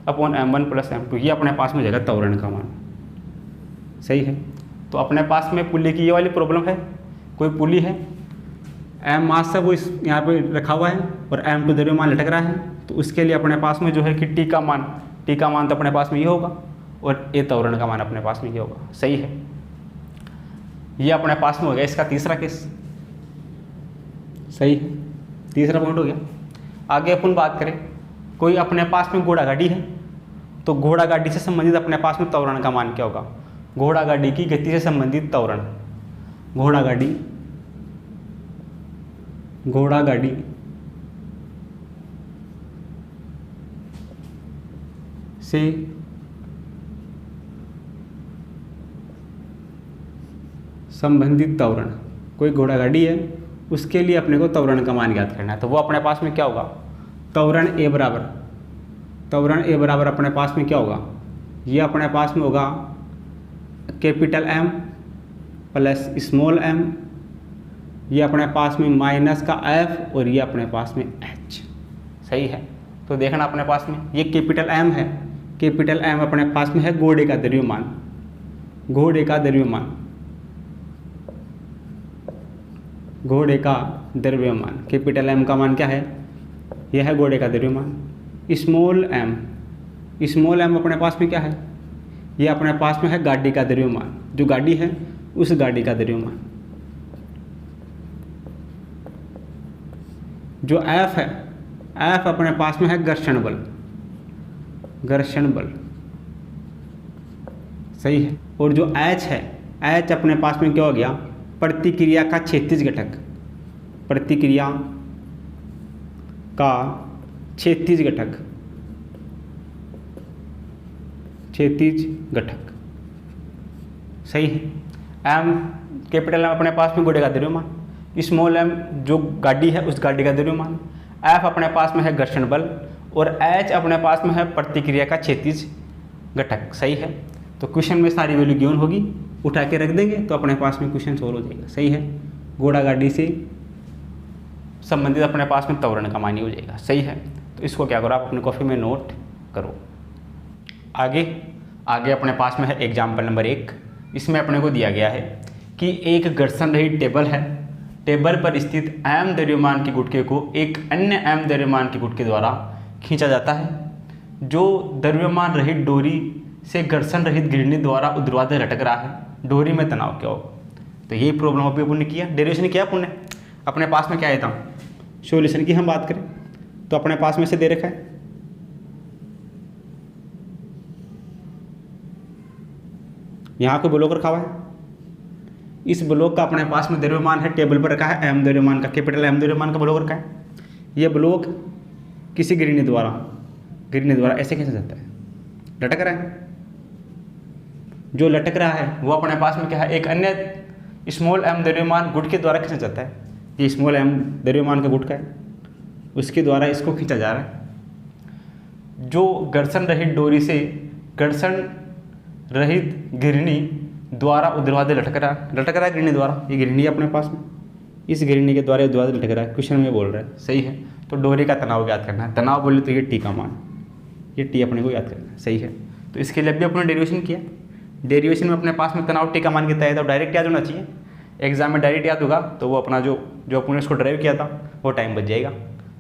[SPEAKER 1] upon M1 plus M2, ये अपने पास में हो जाएगा त्वरण का मान। सही है। तो अपने पास में पुली की ये वाली प्रॉब्लम है, कोई पुली है, M मास है वो इस यहाँ पे रखा हुआ है और M2 द्रव्यमान लटक रहा है, तो उसके लिए अपने पास में जो है कि T का मान तो अपने पास में ये होगा और A त्वरण का मान अपने पास में ये होगा। सही है, ये अपने पास में हो गया इसका तीसरा केस। सही है, तीसरा पॉइंट हो गया। आगे अपन बात करें, कोई अपने पास में घोड़ा गाड़ी है, तो घोड़ा गाड़ी से संबंधित अपने पास में त्वरण का मान क्या होगा? घोड़ा गाड़ी की गति से संबंधित त्वरण, घोड़ा गाड़ी से संबंधित त्वरण, कोई घोड़ा गाड़ी है उसके लिए अपने को त्वरण का मान ज्ञात करना है। तो वो अपने पास में क्या होगा? त्वरण ए बराबर अपने पास में क्या होगा? ये अपने पास में होगा capital M plus small m, ये अपने पास में माइनस का F और ये अपने पास में H। सही है, तो देखना अपने पास में ये कैपिटल M है, कैपिटल M अपने पास में है घोड़े का द्रव्यमान, कैपिटल M का मान क्या है? यह है घोड़े का द्रव्यमान। स्मॉल m अपने पास में क्या है? ये अपने पास में है गाड़ी का द्रव्यमान, जो गाड़ी है उस गाड़ी का द्रव्यमान। जो F है, F अपने पास में है घर्षण बल। सही है। और जो H है, H अपने पास में क्या हो गया? प्रतिक्रिया का क्षैतिज घटक, क्षैतिज घटक। सही है। M कैपिटल M अपने पास में घोड़े का द्रव्यमान, स्मॉल m जो गाड़ी है उस गाड़ी का द्रव्यमान, F अपने पास में है घर्षण बल और H अपने पास में है प्रतिक्रिया का क्षैतिज घटक। सही है। तो क्वेश्चन में सारी वैल्यू गिवन होगी, उठा के रख देंगे तो अपने पास में क्वेश्चन सोल्व हो जाएगा। सही है, घोड़ा गाड़ी से संबंधित अपने पास में त्वरण का मान ही हो जाएगा। सही है, तो इसको क्या करो आप अपनी कॉपी में नोट करो। आगे अपने पास में है एग्जाम्पल नंबर 1। इसमें अपने को दिया गया है कि एक घर्षण रहित टेबल है, टेबल पर स्थित M द्रव्यमान के गुटके को एक अन्य M द्रव्यमान के गुटके द्वारा खींचा जाता है, जो द्रव्यमान रहित डोरी से घर्षण रहित घिरनी द्वारा ऊर्ध्वाधर लटक रहा है। डोरी में तनाव क्या हो? तो यही प्रॉब्लम अभी अपन ने किया, डेरिवेशन किया अपन ने। अपने पास में क्या है था? सॉल्यूशन की हम बात करें तो अपने पास में से दे रखा है, यहाँ को ब्लॉक रखा हुआ है, इस ब्लॉक का अपने पास में द्रव्यमान है, टेबल पर रखा है M द्रव्यमान का, कैपिटल M द्रव्यमान का ब्लॉक रखा है। ये ब्लॉक किसी घिरनी द्वारा ऐसे खींचा जाता है, लटक रहा है। जो लटक रहा है वो अपने पास में क्या है? एक अन्य स्मॉल m द्रव्यमान गुटके द्वारा खींचा जाता है। ये स्मॉल m द्रव्यमान का गुटका है, उसके द्वारा इसको खींचा जा रहा है, जो घर्षण रहित डोरी से घर्षण रहित घिरनी द्वारा ऊर्ध्वाधर लटक रहा है घिरनी द्वारा। ये घिरनी अपने पास में, इस घिरनी के द्वारा ऊर्ध्वाधर लटक रहा है, क्वेश्चन में बोल रहा है। सही है, तो डोरी का तनाव याद करना है। तनाव बोले तो ये T का मान, ये T अपने को याद करना है। सही है, तो इसके लिए भी अपने डेरिवेशन किया। डेरिवेशन में अपने पास में तनाव T का मान कितना है तो डायरेक्ट याद होना चाहिए। एग्जाम में डायरेक्ट याद होगा तो वो अपना जो अपने उसको ड्राइव किया था वो टाइम बच जाएगा।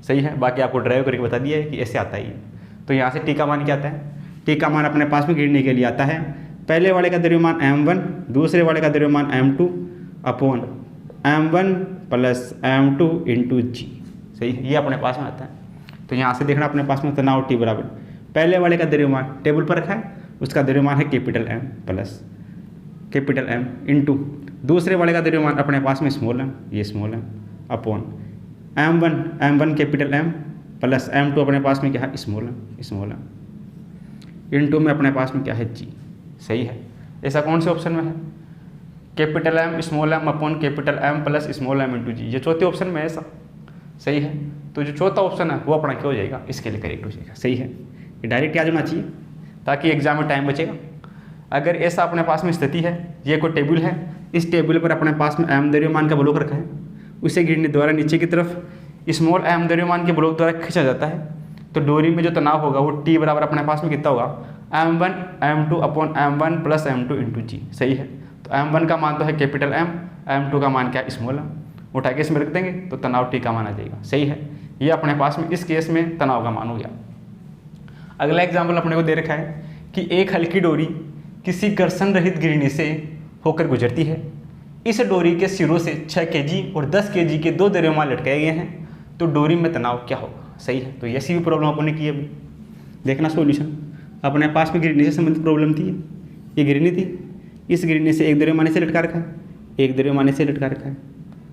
[SPEAKER 1] सही है, बाकी आपको ड्राइव करके बता दिया है कि ऐसे आता है। तो यहाँ से T का मान क्या आता है? T का मान अपने पास में गिरने के लिए आता है, पहले वाले का द्रव्यमान M1, दूसरे वाले का द्रव्यमान M2 upon M1 plus M2 into G। सही है, ये अपने पास में आता है। तो यहाँ से देखना अपने पास में तनाव T बराबर पहले वाले का द्रव्यमान टेबल पर रखा है, उसका द्रव्यमान है capital M plus capital M into दूसरे वाले का द्रव्यमान अपने पास में स्मॉल m, ये small m upon M1 capital M plus M2 अपने पास में क्या है? स्मॉल m इंटू में अपने पास में क्या है? G। सही है, ऐसा कौन से ऑप्शन में है? Capital M small m upon capital M plus small m into G, ये चौथे ऑप्शन में है ऐसा। सही है, तो जो चौथा ऑप्शन है वो अपना क्या हो जाएगा? इसके लिए करेक्ट हो जाएगा। सही है, ये डायरेक्ट याद होना चाहिए ताकि एग्जाम में टाइम बचेगा। अगर ऐसा अपने पास में स्थिति है, ये कोई टेबल है, इस टेबल पर अपने पास में M द्रव्यमान का ब्लॉक रखा है, उसे गिरने द्वारा नीचे की तरफ स्मॉल m द्रव्यमान के ब्लॉक द्वारा खींचा जाता है, तो डोरी में जो तनाव होगा वो टी बराबर अपने पास में कितना होगा, m1 m2 upon m1 plus m2 into जी। सही है, तो m1 का मान तो है कैपिटल M, m2 का मान क्या है, स्मॉल m। उठा के इसमें रख देंगे तो तनाव टी का मान आ जाएगा। सही है, ये अपने पास में इस केस में तनाव का मान हो गया। अगला एग्जाम्पल अपने को दे रखा है कि एक हल्की डोरी किसी घर्षण रहित गिरनी से होकर गुजरती है। इस डोरी के सिरों से 6 kg और 10 kg के 2 द्रव्यमान लटकाए गए हैं, तो डोरी में तनाव क्या होगा। सही है, तो ऐसी भी प्रॉब्लम अपने की अभी देखना सॉल्यूशन। अपने पास में गिरनी से संबंधित प्रॉब्लम थी, ये गिरनी थी, इस गिरनी से एक द्रव्यमान से लटका रखा है, एक द्रव्यमान से लटका रखा है।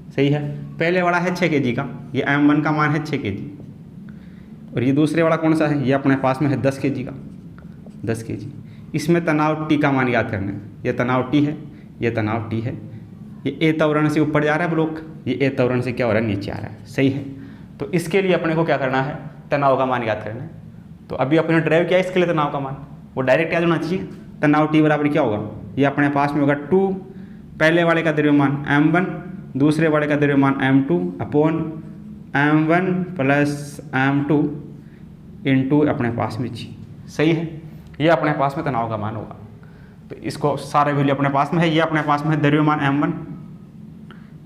[SPEAKER 1] सही है, पहले वाला है 6 kg का, ये m1 का मान है 6 kg, और ये दूसरे वाला कौन सा है, ये अपने पास में है 10 kg का, 10 kg। इसमें तनाव टी का मान याद करना है, ये तनाव टी है, ये तनाव टी है, ये ए त्वरण से ऊपर जा रहा है ब्लॉक, ये ए त्वरण से क्या हो रहा है, नीचे आ रहा है। सही है, तो इसके लिए अपने को क्या करना है, तनाव का मान याद करना है। तो अभी अपने ड्राइव किया इसके लिए तनाव का मान, वो डायरेक्ट याद होना चाहिए। तनाव टी बराबर क्या होगा, ये अपने पास में होगा 2 पहले वाले का द्रव्यमान m1, दूसरे वाले का द्रव्यमान m2 upon m1 plus m2 into अपने पास में जी। सही है, ये अपने पास में तनाव का मान होगा। तो इसको सारे वैल्यू अपने पास में है, ये अपने पास में है द्रव्यमान m1,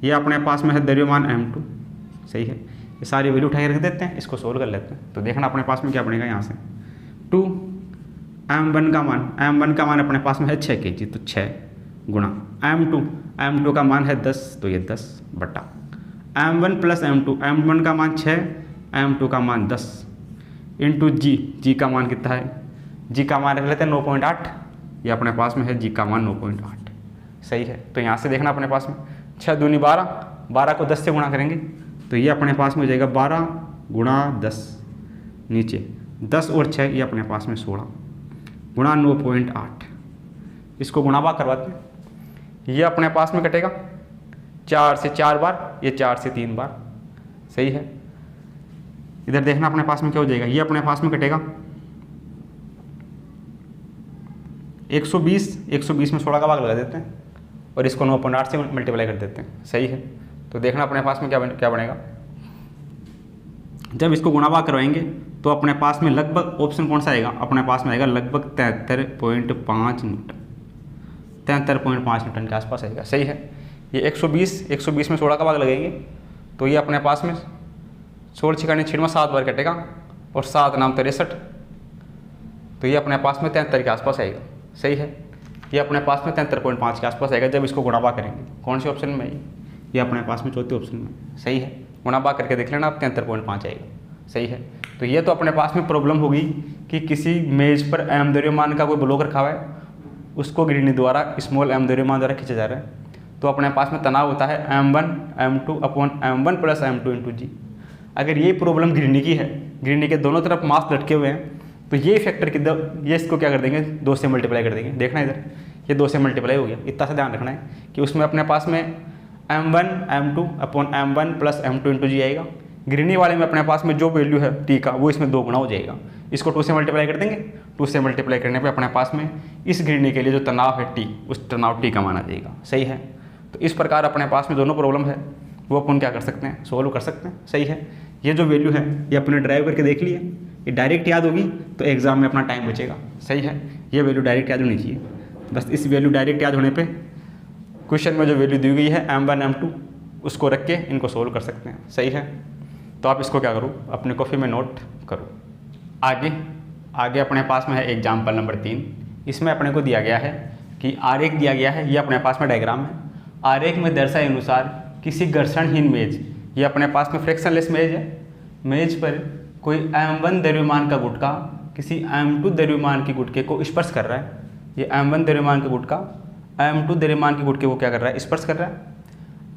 [SPEAKER 1] ये अपने पास में है द्रव्यमान m2। सही है, ये सारी वैल्यू उठा के रख देते हैं, इसको सोल्व कर लेते हैं। तो देखना अपने पास में क्या बनेगा, यहाँ से 2 m1 का मान अपने पास में है 6 kg, तो 6 गुणा m2 का मान है 10, तो ये 10 बटा m1 प्लस m1 का मान 6, m2 का मान 10 इंटू जी का मान कितना है, जी का मान रख लेते हैं 9.8, ये अपने पास में है जी का मान 9.8। सही है, तो यहाँ से देखना अपने पास में 6 दूनी 12, 12 को 10 से गुणा करेंगे तो ये अपने पास में हो जाएगा 12 गुणा 10, नीचे 10 और 6, ये अपने पास में 16 गुणा 9.8। इसको गुणा भाग करवाते हैं, ये अपने पास में कटेगा 4 से 4 बार, ये 4 से 3 बार। सही है, इधर देखना अपने पास में क्या हो जाएगा, ये अपने पास में कटेगा 120 में 16 का भाग लगा देते हैं और इसको 9.8 से मल्टीप्लाई कर देते हैं। सही है, तो देखना अपने पास में क्या बनेगा, जब इसको गुणा भाग करवाएंगे तो अपने पास में लगभग ऑप्शन कौन सा आएगा, अपने पास में आएगा लगभग 73.5 न्यूटन, 73.5 न्यूटन के आसपास आएगा। सही है, ये 120 में 16 का भाग लगेंगे तो ये अपने पास में 16 छिकाने 7 बार कटेगा और 7 नाम 63, तो ये अपने पास में 73 के आसपास आएगा। सही है, ये अपने पास में 73.5 के आसपास आएगा जब इसको गुणा भाग करेंगे। कौन से ऑप्शन में, ये अपने पास में चौथे ऑप्शन में। सही है, गुणा भाग करके देख लेना आप, 73.5 आएगा। सही है, तो ये तो अपने पास में प्रॉब्लम होगी कि किसी मेज पर m द्रव्यमान का कोई ब्लॉक रखा हुआ है, उसको गिरनी द्वारा स्मॉल m द्रव्यमान द्वारा खींचा जा रहा है, तो अपने पास में तनाव होता है m1 m2 upon m1 plus m2 into जी। अगर ये प्रॉब्लम गिरनी की है, गिरनी के दोनों तरफ मास लटके हुए हैं, तो ये फैक्टर ये इसको क्या कर देंगे, 2 से मल्टीप्लाई कर देंगे। देखना इधर, ये 2 से मल्टीप्लाई हो गया, इतना सा ध्यान रखना है कि उसमें अपने पास में m1 m2 upon m1 plus m2 into जी आएगा। गिरनी वाले में अपने पास में जो वैल्यू है टी का, वो इसमें 2 गुना हो जाएगा। इसको 2 से मल्टीप्लाई कर देंगे, 2 से मल्टीप्लाई करने पे अपने पास में इस गिरनी के लिए जो तनाव है टी, उस तनाव टी का मान आ जाएगा। सही है, तो इस प्रकार अपने पास में दोनों प्रॉब्लम है वो अपन क्या कर सकते हैं, सोल्व कर सकते हैं। सही है, ये जो वैल्यू है ये अपने ड्राइव करके देख लिए, ये डायरेक्ट याद होगी तो एग्जाम में अपना टाइम बचेगा। सही है, ये वैल्यू डायरेक्ट याद होनी चाहिए। बस इस वैल्यू डायरेक्ट याद होने पे क्वेश्चन में जो वैल्यू दी गई है m1 m2 उसको रख के इनको सोल्व कर सकते हैं। सही है, तो आप इसको क्या करो, अपनी कॉपी में नोट करो। आगे अपने पास में है एग्जाम्पल नंबर 3। इसमें अपने को दिया गया है कि आरेख दिया गया है, ये अपने पास में डायग्राम है। आरेख में दर्शाए अनुसार किसी घर्षणहीन मेज, ये अपने पास में फ्रैक्शनलेस मेज है, मेज पर कोई m1 द्रव्यमान का गुटका किसी m2 द्रव्यमान के गुटके को स्पर्श कर रहा है। ये m1 द्रव्यमान का गुटका m2 द्रव्यमान के गुटके को क्या कर रहा है, स्पर्श कर रहा है।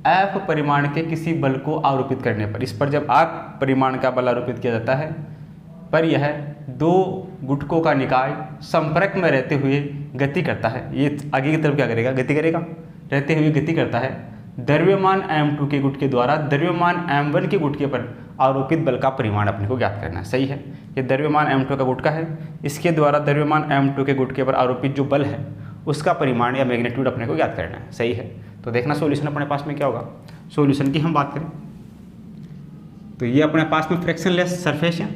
[SPEAKER 1] F परिमाण के किसी बल को आरोपित करने पर, इस पर जब F परिमाण का बल आरोपित किया जाता है पर यह 2 गुटकों का निकाय संपर्क में रहते हुए गति करता है। ये आगे की तरफ क्या करेगा, गति करेगा, रहते हुए गति करता है। द्रव्यमान m2 के गुटके द्वारा द्रव्यमान m1 के गुटके पर आरोपित बल का परिमाण अपने को ज्ञात करना है। सही है, ये द्रव्यमान m2 का गुटका है, इसके द्वारा द्रव्यमान m2 के गुटके पर आरोपित जो बल है उसका परिमाण या मैग्नीट्यूड अपने को ज्ञात करना है। सही है, तो देखना सॉल्यूशन अपने पास में क्या होगा। सॉल्यूशन की हम बात करें तो ये अपने पास में फ्रैक्शनलेस सरफेस है,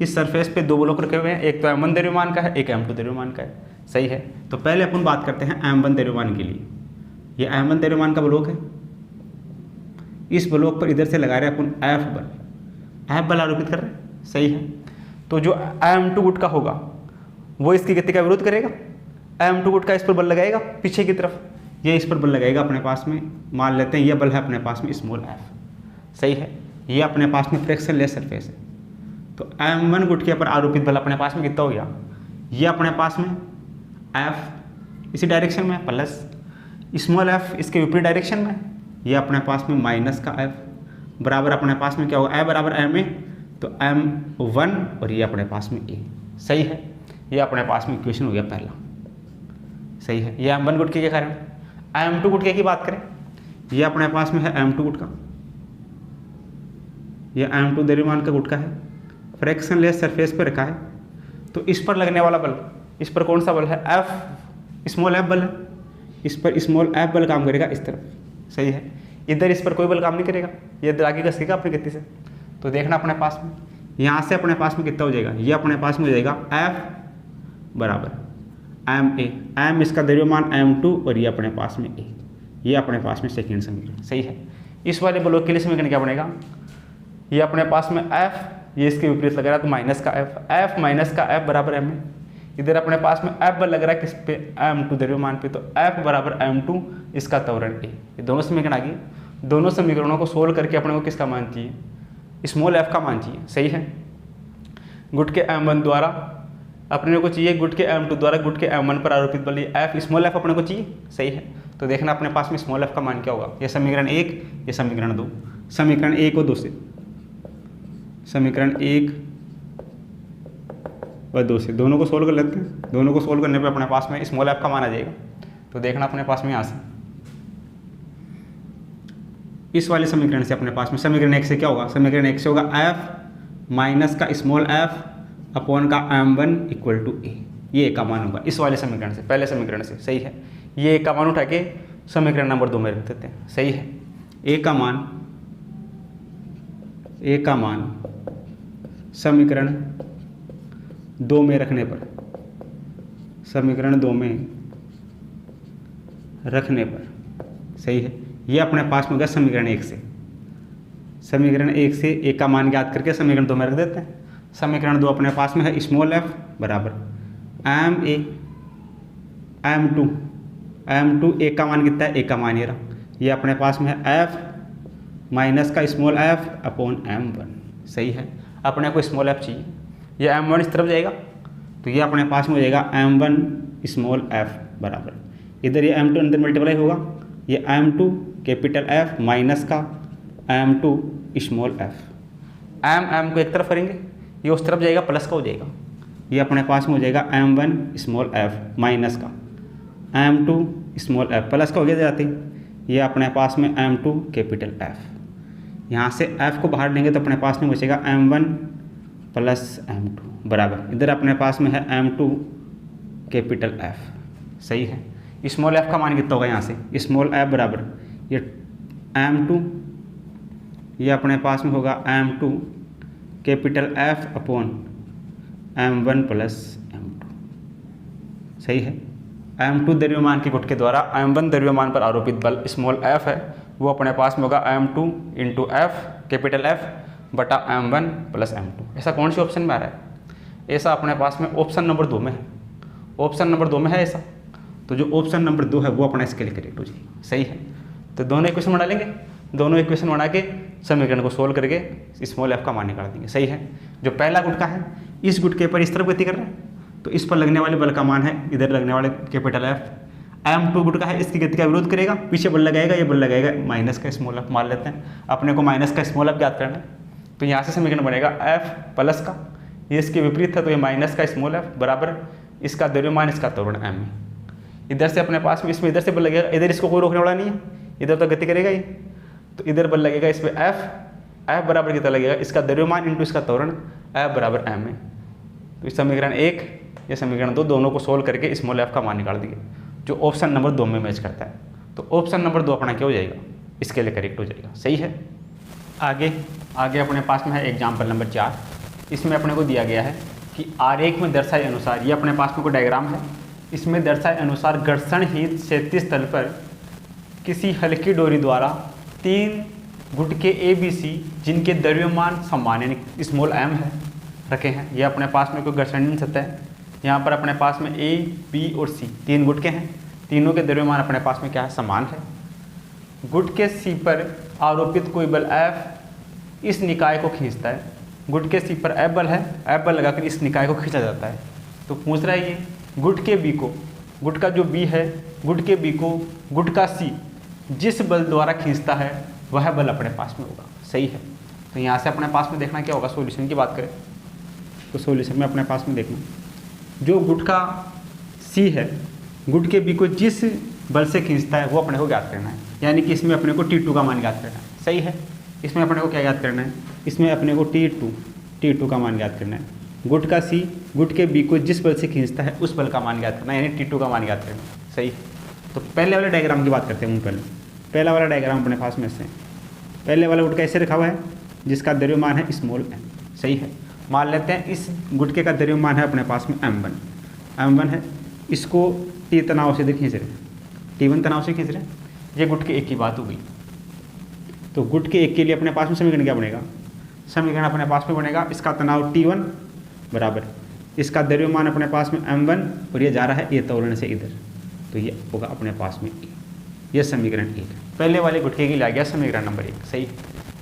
[SPEAKER 1] इस सरफेस पे दो ब्लॉक रखे हुए हैं, एक तो m1 द्रव्यमान का है, एक m2 द्रव्यमान का है। सही है। तो पहले अपन बात करते हैं m1 द्रव्यमान के लिए। ये m1 द्रव्यमान का ब्लॉक है, इस ब्लॉक पर इधर से लगा रहे हैं अपन F बल आरोपित कर रहे हैं। सही है। तो जो m2 गुट का होगा वो इसकी गति का विरोध करेगा, m2 गुट का इस पर बल लगाएगा पीछे की तरफ, ये इस पर बल लगाएगा अपने पास में, मान लेते हैं ये बल है अपने पास में स्मॉल f। सही है। ये अपने पास में फ्रिक्शनलेस सरफेस है, तो m1 गुट के ऊपर आरोपित बल अपने पास में कितना हो गया, ये अपने पास में f इसी डायरेक्शन में प्लस स्मॉल f इसके विपरीत डायरेक्शन में, ये अपने पास में माइनस का f बराबर अपने पास में क्या होगा, a बराबर m है, तो m1 और ये अपने पास में a। सही है। ये अपने पास में इक्वेशन हो गया पहला। सही है। ये m1 गुट के कारण। m2 गुट के की बात करें, ये अपने पास में है m2 गुट का, ये m2 द्रव्यमान का गुट का है, फ्रैक्शनलेस सरफेस पर रखा है, तो इस पर लगने वाला बल, इस पर कौन सा बल है, f स्मॉल f बल है, इस पर स्मॉल f बल काम करेगा इस तरफ। सही है। इधर इस पर कोई बल काम नहीं करेगा, ये इधर आगे घसीगा अपनी गति से। तो देखना अपने पास में यहाँ से अपने पास में कितना हो जाएगा, ये अपने पास में हो जाएगा f बराबर ma, m इसका द्रव्यमान m2 और ये अपने पास में a, ये अपने पास में सेकेंड समीकरण। सही है। इस वाले ब्लॉक के लिए समीकरण क्या बनेगा, ये अपने पास में f, ये इसके विपरीत लग रहा है तो माइनस का f माइनस का f बराबर m है। इधर अपने पास में f बल लग रहा है किस पे, m2 द्रव्यमान पे, तो f बराबर m2 इसका त्वरण a। ये दोनों समीकरण आ गए। दोनों समीकरणों को सोल्व करके अपने को किसका मान चाहिए, स्मॉल f का मान चाहिए। सही है। गुट के m1 द्वारा अपने को चाहिए, गुट के m2 द्वारा गुट के m1 पर आरोपित बल f स्मॉल f अपने को चाहिए। सही है। तो देखना अपने पास में स्मॉल f का मान क्या होगा, ये समीकरण 1, ये समीकरण 2, समीकरण 1 और 2 से, समीकरण 1 और 2 से दोनों को सोल्व कर लेते हैं। दोनों को सोल्व करने पे अपने पास में स्मॉल f का मान आ जाएगा। तो देखना अपने पास में यहाँ से इस वाले समीकरण से अपने पास में समीकरण 1 से क्या होगा, समीकरण 1 से होगा f माइनस का स्मॉल f अपॉन का m1 इक्वल टू a, ये a का मान होगा इस वाले समीकरण से, पहले समीकरण से। सही है। ये a का मान उठा के समीकरण नंबर 2 में रख देते हैं। सही है। a का मान समीकरण 2 में रखने पर, समीकरण 2 में रखने पर, सही है, ये अपने पास में होगा समीकरण 1 से। समीकरण 1 से a का मान ज्ञात करके समीकरण 2 में रख देते हैं। समीकरण 2 अपने पास में है स्मॉल f बराबर ma m2 a का मान कितना है, a का मान ये रहा, ये अपने पास में है f माइनस का स्मॉल f अपॉन m1। सही है। अपने को स्मॉल f चाहिए, ये m1 इस तरफ जाएगा तो ये अपने पास में हो जाएगा m1 स्मॉल f बराबर, इधर ये m2 अंदर मल्टीप्लाई होगा, ये m2 कैपिटल F माइनस का m2 स्मॉल f, m को एक तरफ करेंगे, ये उस तरफ जाएगा प्लस का हो जाएगा, ये अपने पास में हो जाएगा m1 स्मॉल f माइनस का m2 स्मॉल f, प्लस का हो गया जाते, ये अपने पास में m2 कैपिटल F। यहाँ से f को बाहर लेंगे तो अपने पास में बचेगा m1 प्लस m2 बराबर, इधर अपने पास में है m2 कैपिटल F। सही है। स्मॉल f का मान कितना होगा यहाँ से, स्मॉल f बराबर ये m2, ये अपने पास में होगा m2 capital F upon m1 plus m2। सही है। m2 द्रव्यमान के गुट के द्वारा m1 द्रव्यमान पर आरोपित बल स्मॉल f है, वो अपने पास में होगा m2 into f capital F बटा m1 प्लस m2। ऐसा कौन से ऑप्शन में आ रहा है, ऐसा अपने पास में ऑप्शन नंबर 2 में है, ऑप्शन नंबर 2 में है ऐसा। तो जो ऑप्शन नंबर 2 है वो अपना इसके लिए करेक्ट हो जाएगा। सही है। तो दोनों इक्वेशन बना लेंगे, दोनों इक्वेशन बना के समीकरण को सोल्व करके स्मॉल f का मान निकाल देंगे। सही है। जो पहला गुट का है इस गुट के ऊपर इस तरफ गति कर रहा है, तो इस पर लगने वाले बल का मान है इधर लगने वाले कैपिटल F। m2 गुट का है, इसकी गति का विरोध करेगा, पीछे बल लगाएगा, ये बल लगाएगा माइनस का स्मॉल f, मान लेते हैं अपने को माइनस का स्मॉल f ज्ञात करना है। तो यहाँ से समीकरण बनेगा f प्लस का, ये इसके विपरीत था तो ये माइनस का स्मॉल f बराबर इसका द्रव्यमान इसका त्वरण m है। इधर से अपने पास में इसमें इधर से बल लगेगा, इधर इसको कोई रोकने वाला नहीं है, इधर तो गति करेगा ही, तो इधर बल लगेगा इस पर f बराबर कितना लगेगा, इसका द्रव्यमान इंटू इसका त्वरण f बराबर m है। तो इस समीकरण 1 या समीकरण 2 दोनों को सोल्व करके स्मॉल f का मान निकाल दिए, जो ऑप्शन नंबर 2 में मैच करता है। तो ऑप्शन नंबर 2 अपना क्या हो जाएगा, इसके लिए करेक्ट हो जाएगा। सही है। आगे अपने पास में है एग्जाम्पल नंबर 4। इसमें अपने को दिया गया है कि आरेख में दर्शाए अनुसार, ये अपने पास में कोई डायग्राम है, इसमें दर्शाए अनुसार घर्षणहीन क्षैतिज तल पर किसी हल्की डोरी द्वारा 3 गुटके ABC जिनके द्रव्यमान समान यानी स्मॉल m है रखे हैं। ये अपने पास में कोई घर्षणहीन सतह है। यहाँ पर अपने पास में A, B और C 3 गुटके हैं, तीनों के द्रव्यमान अपने पास में क्या है, समान है। गुटके C पर आरोपित कोई बल F इस निकाय को खींचता है। गुटके C पर F बल है, F बल लगाकर इस निकाय को खींचा जाता है। तो पूछ रहा है ये गुटके B को, गुटका जो B है, गुटके B को गुटका C जिस बल द्वारा खींचता है वह बल अपने पास में होगा। सही है। तो यहाँ से अपने पास में देखना क्या होगा, सॉल्यूशन की बात करें तो सॉल्यूशन में अपने पास में देखना जो गुटका C है, गुटके B को जिस बल से खींचता है वो अपने को ज्ञात करना है। यानी कि इसमें अपने को T2 का मान ज्ञात करना है। सही है। इसमें अपने को क्या ज्ञात करना है, इसमें अपने को T2 का मान ज्ञात करना है। गुटका C गुटके B को जिस बल से खींचता है उस बल का मान ज्ञात करना है, यानी T2 का मान ज्ञात करना है। सही है। तो पहले वाले डायग्राम की बात करते हैं। पहला वाला डायग्राम अपने पास में से पहले वाला गुटका ऐसे रखा हुआ है जिसका द्रव्यमान है स्मॉल m। सही है। मान लेते हैं इस गुटके का द्रव्यमान है अपने पास में m1 है। इसको T तनाव से खींच रहे हैं, T1 तनाव से खींच रहे हैं। ये गुटके एक की बात हो गई। तो गुटके एक के लिए अपने पास में समीकरण क्या बनेगा, समीकरण अपने पास में बनेगा इसका तनाव T1 बराबर इसका द्रव्यमान अपने पास में m1 और ये जा रहा है A त्वरण से इधर, तो ये होगा अपने पास में A। ये समीकरण 1 पहले वाले गुटके के लिए आ गया समीकरण नंबर 1। सही।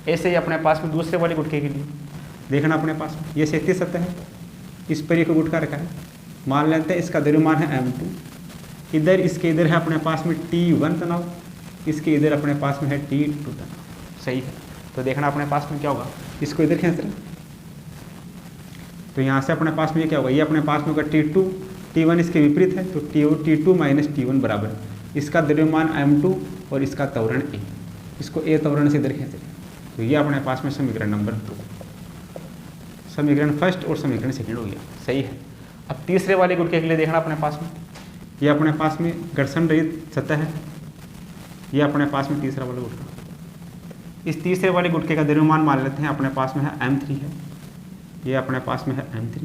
[SPEAKER 1] ऐसे ही अपने पास में दूसरे वाले गुटके के लिए देखना अपने पास में ये क्षैतिज सतह है, इस पर एक गुटका रखा है। मान लेते हैं इसका द्रव्यमान है m2, इधर इसके इधर है अपने पास में T1 तनाव, इसके इधर अपने पास में है T2 तनाव। सही है। तो देखना अपने पास में क्या होगा, इसको इधर खींच रहे हैं तो यहाँ से अपने पास में ये क्या होगा, ये अपने पास में होगा T2, T1 इसके विपरीत है तो T2 माइनस T1 बराबर इसका द्रव्यमान m2 और इसका त्वरण A, इसको A त्वरण से इधर खींच रहे हैं। तो ये अपने पास में समीकरण नंबर 2, समीकरण फर्स्ट और समीकरण सेकंड हो गया। सही है। अब तीसरे वाले गुटके के लिए देखना अपने पास में ये अपने पास में घर्षण रहित सतह है। ये अपने पास में तीसरा वाला गुटका, इस तीसरे वाले गुटके का द्रव्यमान मान लेते हैं अपने पास में है m3 है। ये अपने पास में है m3,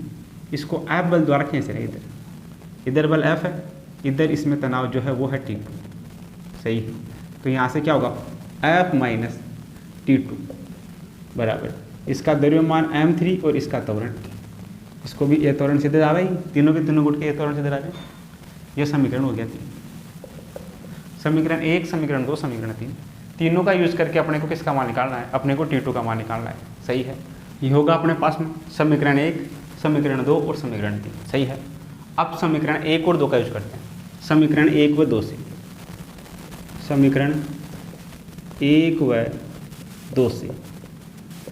[SPEAKER 1] इसको F बल द्वारा खींच रहे हैं। इधर बल F है, इधर इसमें तनाव जो है वो है T2। सही है। तो यहाँ से क्या होगा F माइनस T2 बराबर इसका द्रव्यमान m3 और इसका त्वरण T, इसको भी A त्वरण से इधर आ रहा है, तीनों के तीनों गुटके A त्वरण से इधर आ रहे हैं। यह समीकरण हो गया 3, समीकरण 1, समीकरण 2, समीकरण 3, तीनों का यूज करके अपने को किसका मान निकालना है, अपने को T2 का मान निकालना है। सही है। ये होगा अपने पास में समीकरण 1, समीकरण 2 और समीकरण 3। सही है। अब समीकरण 1 और 2 का यूज करते हैं। समीकरण 1 व 2 से, समीकरण 1 व 2 से,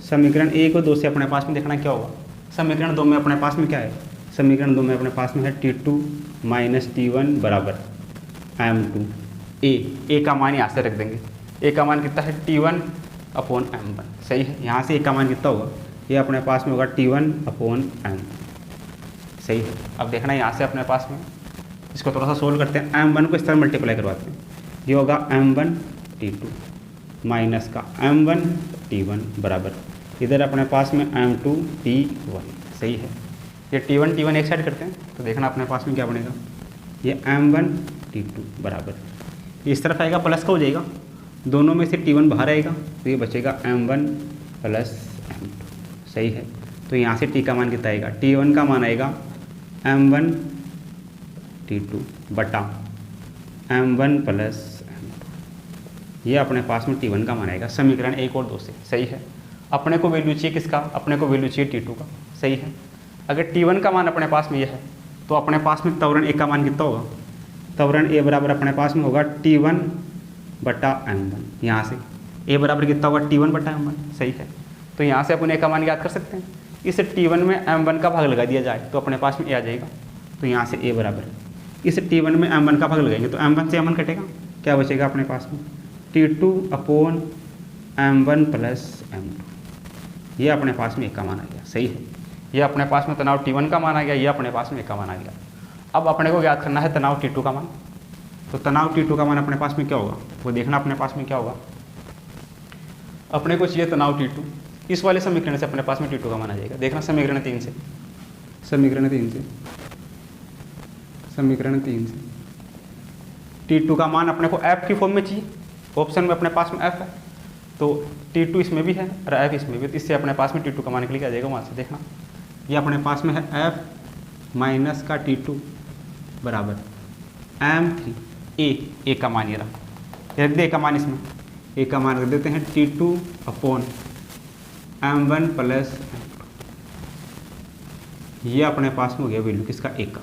[SPEAKER 1] समीकरण 1 और 2 से अपने पास में देखना क्या होगा, समीकरण 2 में अपने पास में क्या है, समीकरण 2 में अपने पास में है T2 माइनस T1 बराबर m2 A का मान यहाँ से रख देंगे। A का मान कितना है T1 अपॉन m1। सही है। यहाँ से A का मान कितना होगा, ये अपने पास में होगा T1 अपॉन m। सही है। अब देखना यहाँ से अपने पास में इसको थोड़ा सा सोल्व करते हैं, m1 को इस तरह मल्टीप्लाई करवाते हैं। ये होगा m1 T2 माइनस का m1 T1 बराबर इधर अपने पास में m2 T1। सही है। ये T1 एक साइड करते हैं तो देखना अपने पास में क्या बनेगा, ये m1 T2 बराबर इस तरफ आएगा प्लस का हो जाएगा, दोनों में से T1 बाहर आएगा तो ये बचेगा m1 प्लस m2। सही है। तो यहाँ से T का मान कितना आएगा, T1 का मान आएगा m1 T2 बटा m1 प्लस m2। ये अपने पास में T1 का मान आएगा समीकरण 1 और 2 से। सही है। अपने को वैल्यू चाहिए किसका, अपने को वैल्यू चाहिए T2 का। सही है। अगर T1 का मान अपने पास में ये है तो अपने पास में त्वरण A का मान कितना होगा, त्वरण A बराबर अपने पास में होगा T1 बटा m1। यहाँ से A बराबर कितना होगा T1 बटा m1। सही है। तो यहाँ से अपन A का मान याद कर सकते हैं, इस T1 में m1 का भाग लगा दिया जाए तो अपने पास में A आ जाएगा। तो यहाँ से A बराबर इस T1 में m1 का भाग लगाएंगे तो m1 से m1 कटेगा, क्या बचेगा अपने पास में T2 upon m1 plus m2। ये अपने पास में A का मान आ गया। सही है। ये अपने पास में तनाव T1 का मान आ गया, ये अपने पास में A का मान आ गया। अब अपने को याद करना है तनाव T2 का मान। तो तनाव T2 का मान अपने पास में क्या होगा वो देखना, अपने पास में क्या होगा, अपने को चाहिए तनाव T2। इस वाले समीकरण से अपने पास में T2 का मान आ जाएगा। देखना समीकरण 3 से T2 का मान अपने को F की फॉर्म में चाहिए। ऑप्शन में अपने पास में F है, तो T2 इसमें भी है और F इसमें भी, तो इससे अपने पास में T2 का मान निकल के आ जाएगा वहाँ से। देखना ये अपने पास में है F माइनस का T2 बराबर M3 A का मान ये रहा, रख दे A का मान, इसमें A का मान रख देते हैं T2 अपॉन M1 प्लस ये अपने पास में हो गया वैल्यू किसका A का।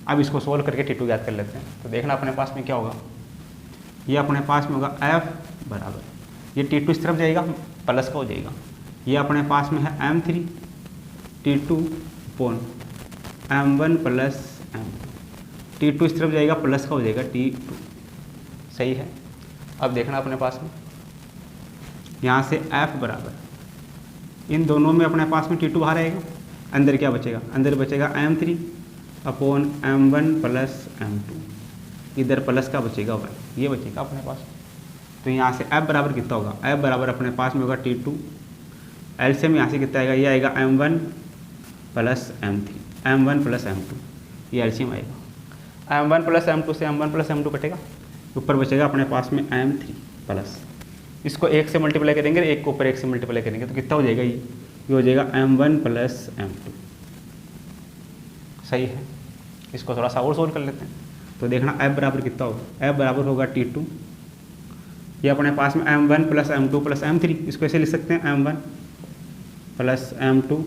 [SPEAKER 1] अब इसको सोल्व करके T2 याद कर लेते हैं। तो देखना अपने पास में क्या होगा, ये अपने पास में होगा F बराबर, ये T2 इस तरफ जाएगा प्लस का हो जाएगा, ये अपने पास में है M3 T2 upon M1 plus M2, T2 इस तरफ जाएगा प्लस का हो जाएगा T2। सही है। अब देखना अपने पास में यहाँ से F बराबर, इन दोनों में अपने पास में T2 बाहर आएगा, अंदर क्या बचेगा, अंदर बचेगा M3 upon M1 plus M2, इधर प्लस का बचेगा 1, ये बचेगा अपने पास। तो यहाँ से F बराबर कितना होगा, F बराबर अपने पास में होगा T2, एलसीएम यहाँ से कितना आएगा, ये आएगा M1 plus M3, M1 plus M2, ये एलसीएम आएगा। M1 प्लस M2 से M1 प्लस M2 कटेगा, ऊपर बचेगा अपने पास में M3 प्लस, इसको 1 से मल्टीप्लाई करेंगे, 1 को ऊपर 1 से मल्टीप्लाई करेंगे तो कितना हो जाएगा, ये हो जाएगा M1 प्लस M2। सही है। इसको थोड़ा सा और सोल्व कर लेते हैं। तो देखना F बराबर कितना होगा, F बराबर होगा T2, ये अपने पास में M1 plus M2 plus M3, इसको ऐसे लिख सकते हैं M1 plus M2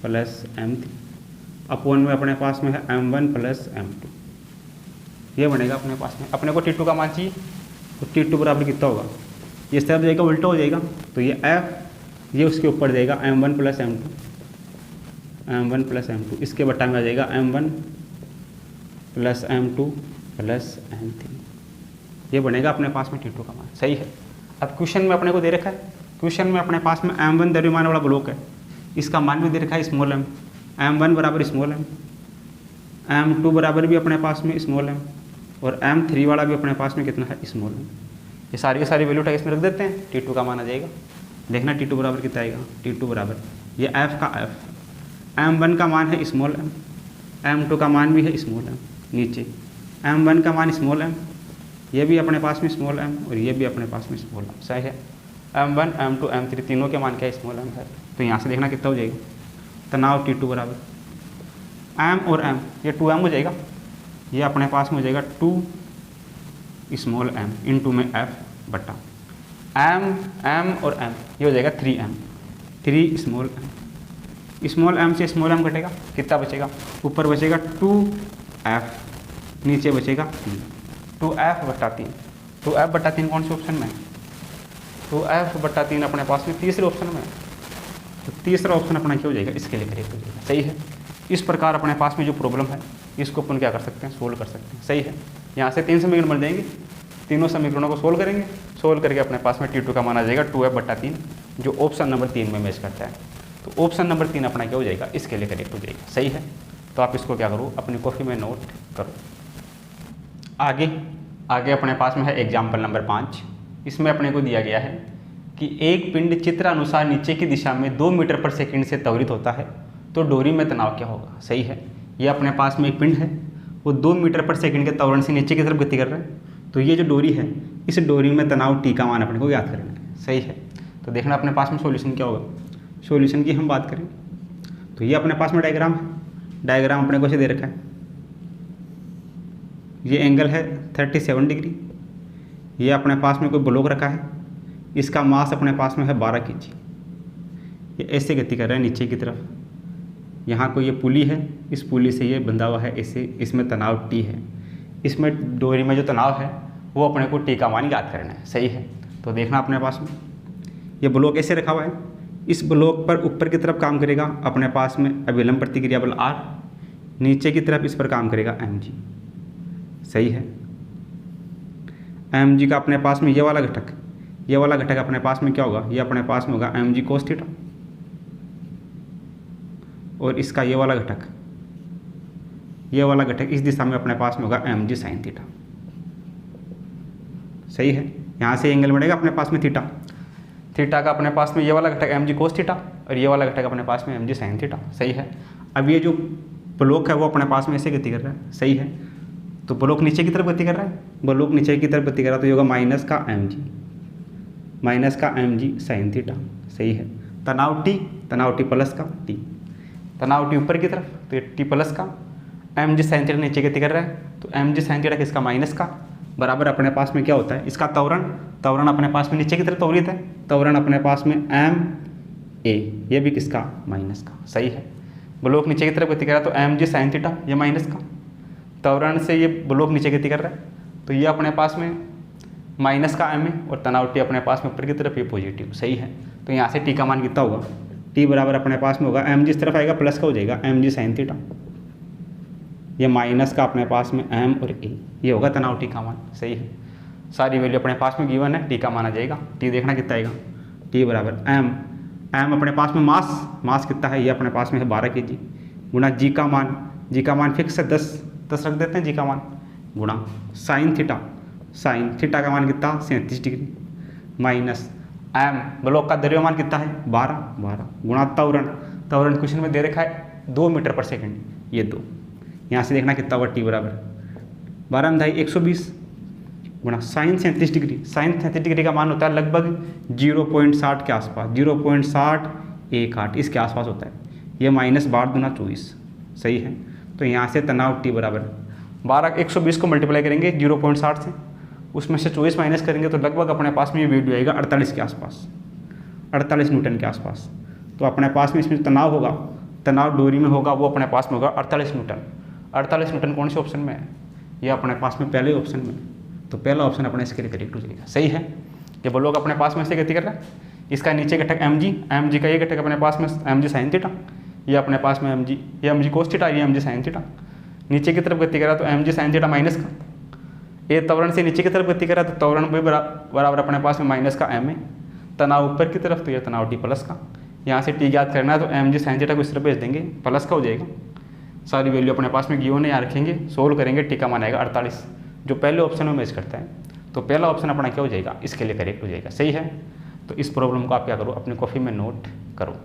[SPEAKER 1] plus M3 upon में अपने पास में है M1 प्लस M2, ये बनेगा अपने पास में। अपने को T2 का मान चाहिए, तो T2 बराबर कितना होगा, ये इस तरफ जाएगा उल्टा हो जाएगा, तो ये F ये उसके ऊपर जाएगा M1 प्लस M2, इसके बट्टा में आ जाएगा M1 plus M2 plus M3, ये बनेगा अपने पास में T2 का मान। सही है। अब क्वेश्चन में अपने को दे रखा है, क्वेश्चन में अपने पास में M1 द्रव्यमान वाला ब्लॉक है, इसका मान भी दे रखा है स्मॉल m, M1 बराबर स्मॉल m, M2 बराबर भी अपने पास में स्मॉल m, और M3 वाला भी अपने पास में कितना है, स्मॉल m। ये सारी वैल्यू उठा इसमें रख देते हैं, T2 का मान आ जाएगा। देखना T2 बराबर कितना आएगा, T2 बराबर ये F का F, M1 का मान है स्मॉल m, M2 का मान भी है स्मॉल m, नीचे M1 का मान स्मॉल m, ये भी अपने पास में स्मॉल m, और ये भी अपने पास में स्मॉल m। सही है। M1 M2 M3 तीनों के मान क्या है, स्मॉल m है। तो यहाँ से देखना कितना हो जाएगा, तनाव T2 बराबर M और M, ये 2m हो जाएगा, ये अपने पास में हो जाएगा 2 स्मॉल m इंटू में F बटा M और M, ये हो जाएगा 3m, 3 स्मॉल m से स्मॉल m कटेगा, कितना बचेगा, ऊपर बचेगा 2f, नीचे बचेगा 3, 2f बटा 3, 2f बटा 3 कौन से ऑप्शन में है, 2f बटा 3 अपने पास में तीसरे ऑप्शन में है। तो तीसरा ऑप्शन अपना क्या हो जाएगा, इसके लिए करेक्ट हो जाएगा। सही है। इस प्रकार अपने पास में जो प्रॉब्लम है इसको अपन क्या कर सकते हैं, सोल्व कर सकते हैं। सही है। यहाँ से 3 समीकरण बन जाएंगे, तीनों समीकरणों को सोल्व करेंगे, सोल्व करके अपने पास में T2 का मान आ जाएगा 2f बटा 3, जो ऑप्शन नंबर 3 में मैच करता है। तो ऑप्शन नंबर 3 अपना क्या हो जाएगा, इसके लिए करेक्ट हो जाएगा। सही है। तो आप इसको क्या करो, अपनी कॉपी में नोट करो। आगे अपने पास में है एग्जाम्पल नंबर 5। इसमें अपने को दिया गया है कि एक पिंड चित्रानुसार नीचे की दिशा में 2 मीटर पर सेकंड से त्वरित होता है, तो डोरी में तनाव क्या होगा। सही है। ये अपने पास में एक पिंड है, वो 2 मीटर पर सेकंड के त्वरण से नीचे की तरफ गति कर रहा है, तो ये जो डोरी है, इस डोरी में तनाव T का मान अपने को याद करना है। सही है। तो देखना अपने पास में सॉल्यूशन क्या होगा। सॉल्यूशन की हम बात करें तो ये अपने पास में डायग्राम है, डायग्राम अपने को ऐसे दे रखा है, ये एंगल है 37 डिग्री, ये अपने पास में कोई ब्लॉक रखा है, इसका मास अपने पास में है 12 kg, ये ऐसे गति कर रहा है नीचे की तरफ। यहाँ कोई ये पुली है, इस पुली से ये बंधा हुआ है ऐसे, इसमें तनाव T है, इसमें डोरी में जो तनाव है वो अपने को T का मान याद करना है। सही है। तो देखना अपने पास में ये ब्लॉक ऐसे रखा हुआ है, इस ब्लॉक पर ऊपर की तरफ काम करेगा अपने पास में अभिलंब प्रतिक्रिया बल R, नीचे की तरफ इस पर काम करेगा mg। सही है। mg का अपने पास में ये वाला घटक, ये वाला घटक अपने पास में क्या होगा, ये अपने पास में होगा mg cos थीटा, और इसका ये वाला घटक, ये वाला घटक इस दिशा में अपने पास में होगा mg sin थीटा। सही है। यहाँ से एंगल बढ़ेगा अपने पास में थीटा थीटा का अपने पास में ये वाला घटक एम जी कोस थीटा और ये वाला घटक अपने पास में एम जी साइन थीटा, सही है। अब ये जो ब्लॉक है वो अपने पास में ऐसे गति कर रहा है, सही है। तो ब्लॉक नीचे की तरफ गति कर रहा है, ब्लॉक नीचे की तरफ गति कर रहा है, तो ये होगा माइनस का एम जी साइन थीटा, सही है। तनाव टी प्लस का टी, तनाव टी ऊपर की तरफ, तो ये टी प्लस का, एम जी साइन थीटा नीचे गति कर रहा है, तो एम जी साइन थीटा किसका, माइनस का, बराबर अपने पास में क्या होता है, इसका त्वरण अपने पास में नीचे की तरफ त्वरित है, त्वरण अपने पास में एम ए, ये भी किसका, माइनस का, सही है। ब्लॉक नीचे की तरफ गति कर रहा है तो एम जी साइन थीटा ये माइनस का, त्वरण से ये ब्लॉक नीचे गति कर रहा है तो ये अपने पास में माइनस का एम ए, और तनाव टी अपने पास में ऊपर की तरफ ये पॉजिटिव, सही है। तो यहाँ से टी का मान कितना होगा, टी बराबर अपने पास में होगा एम जी इस तरफ आएगा प्लस का हो जाएगा एम जी साइन थीटा, ये माइनस का अपने पास में एम और ए, ये होगा तनाव टी का मान, सही है। सारी वैल्यू अपने पास में गिवन है, टी का मान आ जाएगा। टी देखना कितना आएगा, टी बराबर एम अपने पास में मास कितना है, ये अपने पास में है 12 kg, गुणा जी का मान फिक्स है 10 रख देते हैं जी का मान, गुणा साइन थीटा का मान कितना 37 डिग्री, माइनस एम ब्लॉक का द्रव्यमान कितना है 12 गुणा त्वरण क्वेश्चन में दे रखा है 2 मीटर पर सेकंड, ये 2, यहाँ से देखना कितना होगा टी बराबर 12 में 120 गुणा साइन 37 डिग्री का मान होता है लगभग 0.60 के आसपास, 0.6018 इसके आसपास होता है, ये माइनस 12 दूना 24, सही है। तो यहाँ से तनाव टी बराबर 120 को मल्टीप्लाई करेंगे 0.60 से, उसमें से 24 माइनस करेंगे तो लगभग अपने पास में ये वैल्यू आएगा 48 के आसपास, 48 न्यूटन के आसपास। तो अपने पास में इसमें तनाव होगा, तनाव डोरी में होगा वो अपने पास में होगा 48 न्यूटन। 48 न्यूटन कौन से ऑप्शन में है, ये अपने पास में पहले ऑप्शन में, तो पहला ऑप्शन अपने इसके लिए करेक्ट हो जाएगा, सही है। ये ब्लॉक अपने पास में से गति कर रहा है, इसका नीचे घटक एम जी का ये घटक अपने पास में एम जी साइन थीटा, ये अपने पास में एम जी कोस थीटा, ये एम जी साइन थीटा, नीचे की तरफ गति कर रहा तो m g sine theta minus का, ये त्वरण से नीचे की तरफ गति कर रहा तो त्वरण भी बराबर अपने पास में माइनस का एम ए, तनाव ऊपर की तरफ तो ये तनाव टी प्लस का, यहाँ से टी ज्ञात करना है तो एम जी साइन थीटा को इस तरफ भेज देंगे, प्लस का हो जाएगा। सारी वैल्यू अपने पास में गिवन है, यहाँ रखेंगे, सोल्व करेंगे, टी का मान आएगा 48, जो पहले ऑप्शन में मैच करता है। तो पहला ऑप्शन अपना क्या हो जाएगा, इसके लिए करेक्ट हो जाएगा, सही है। तो इस प्रॉब्लम को आप क्या करो, अपनी कॉपी में नोट करो।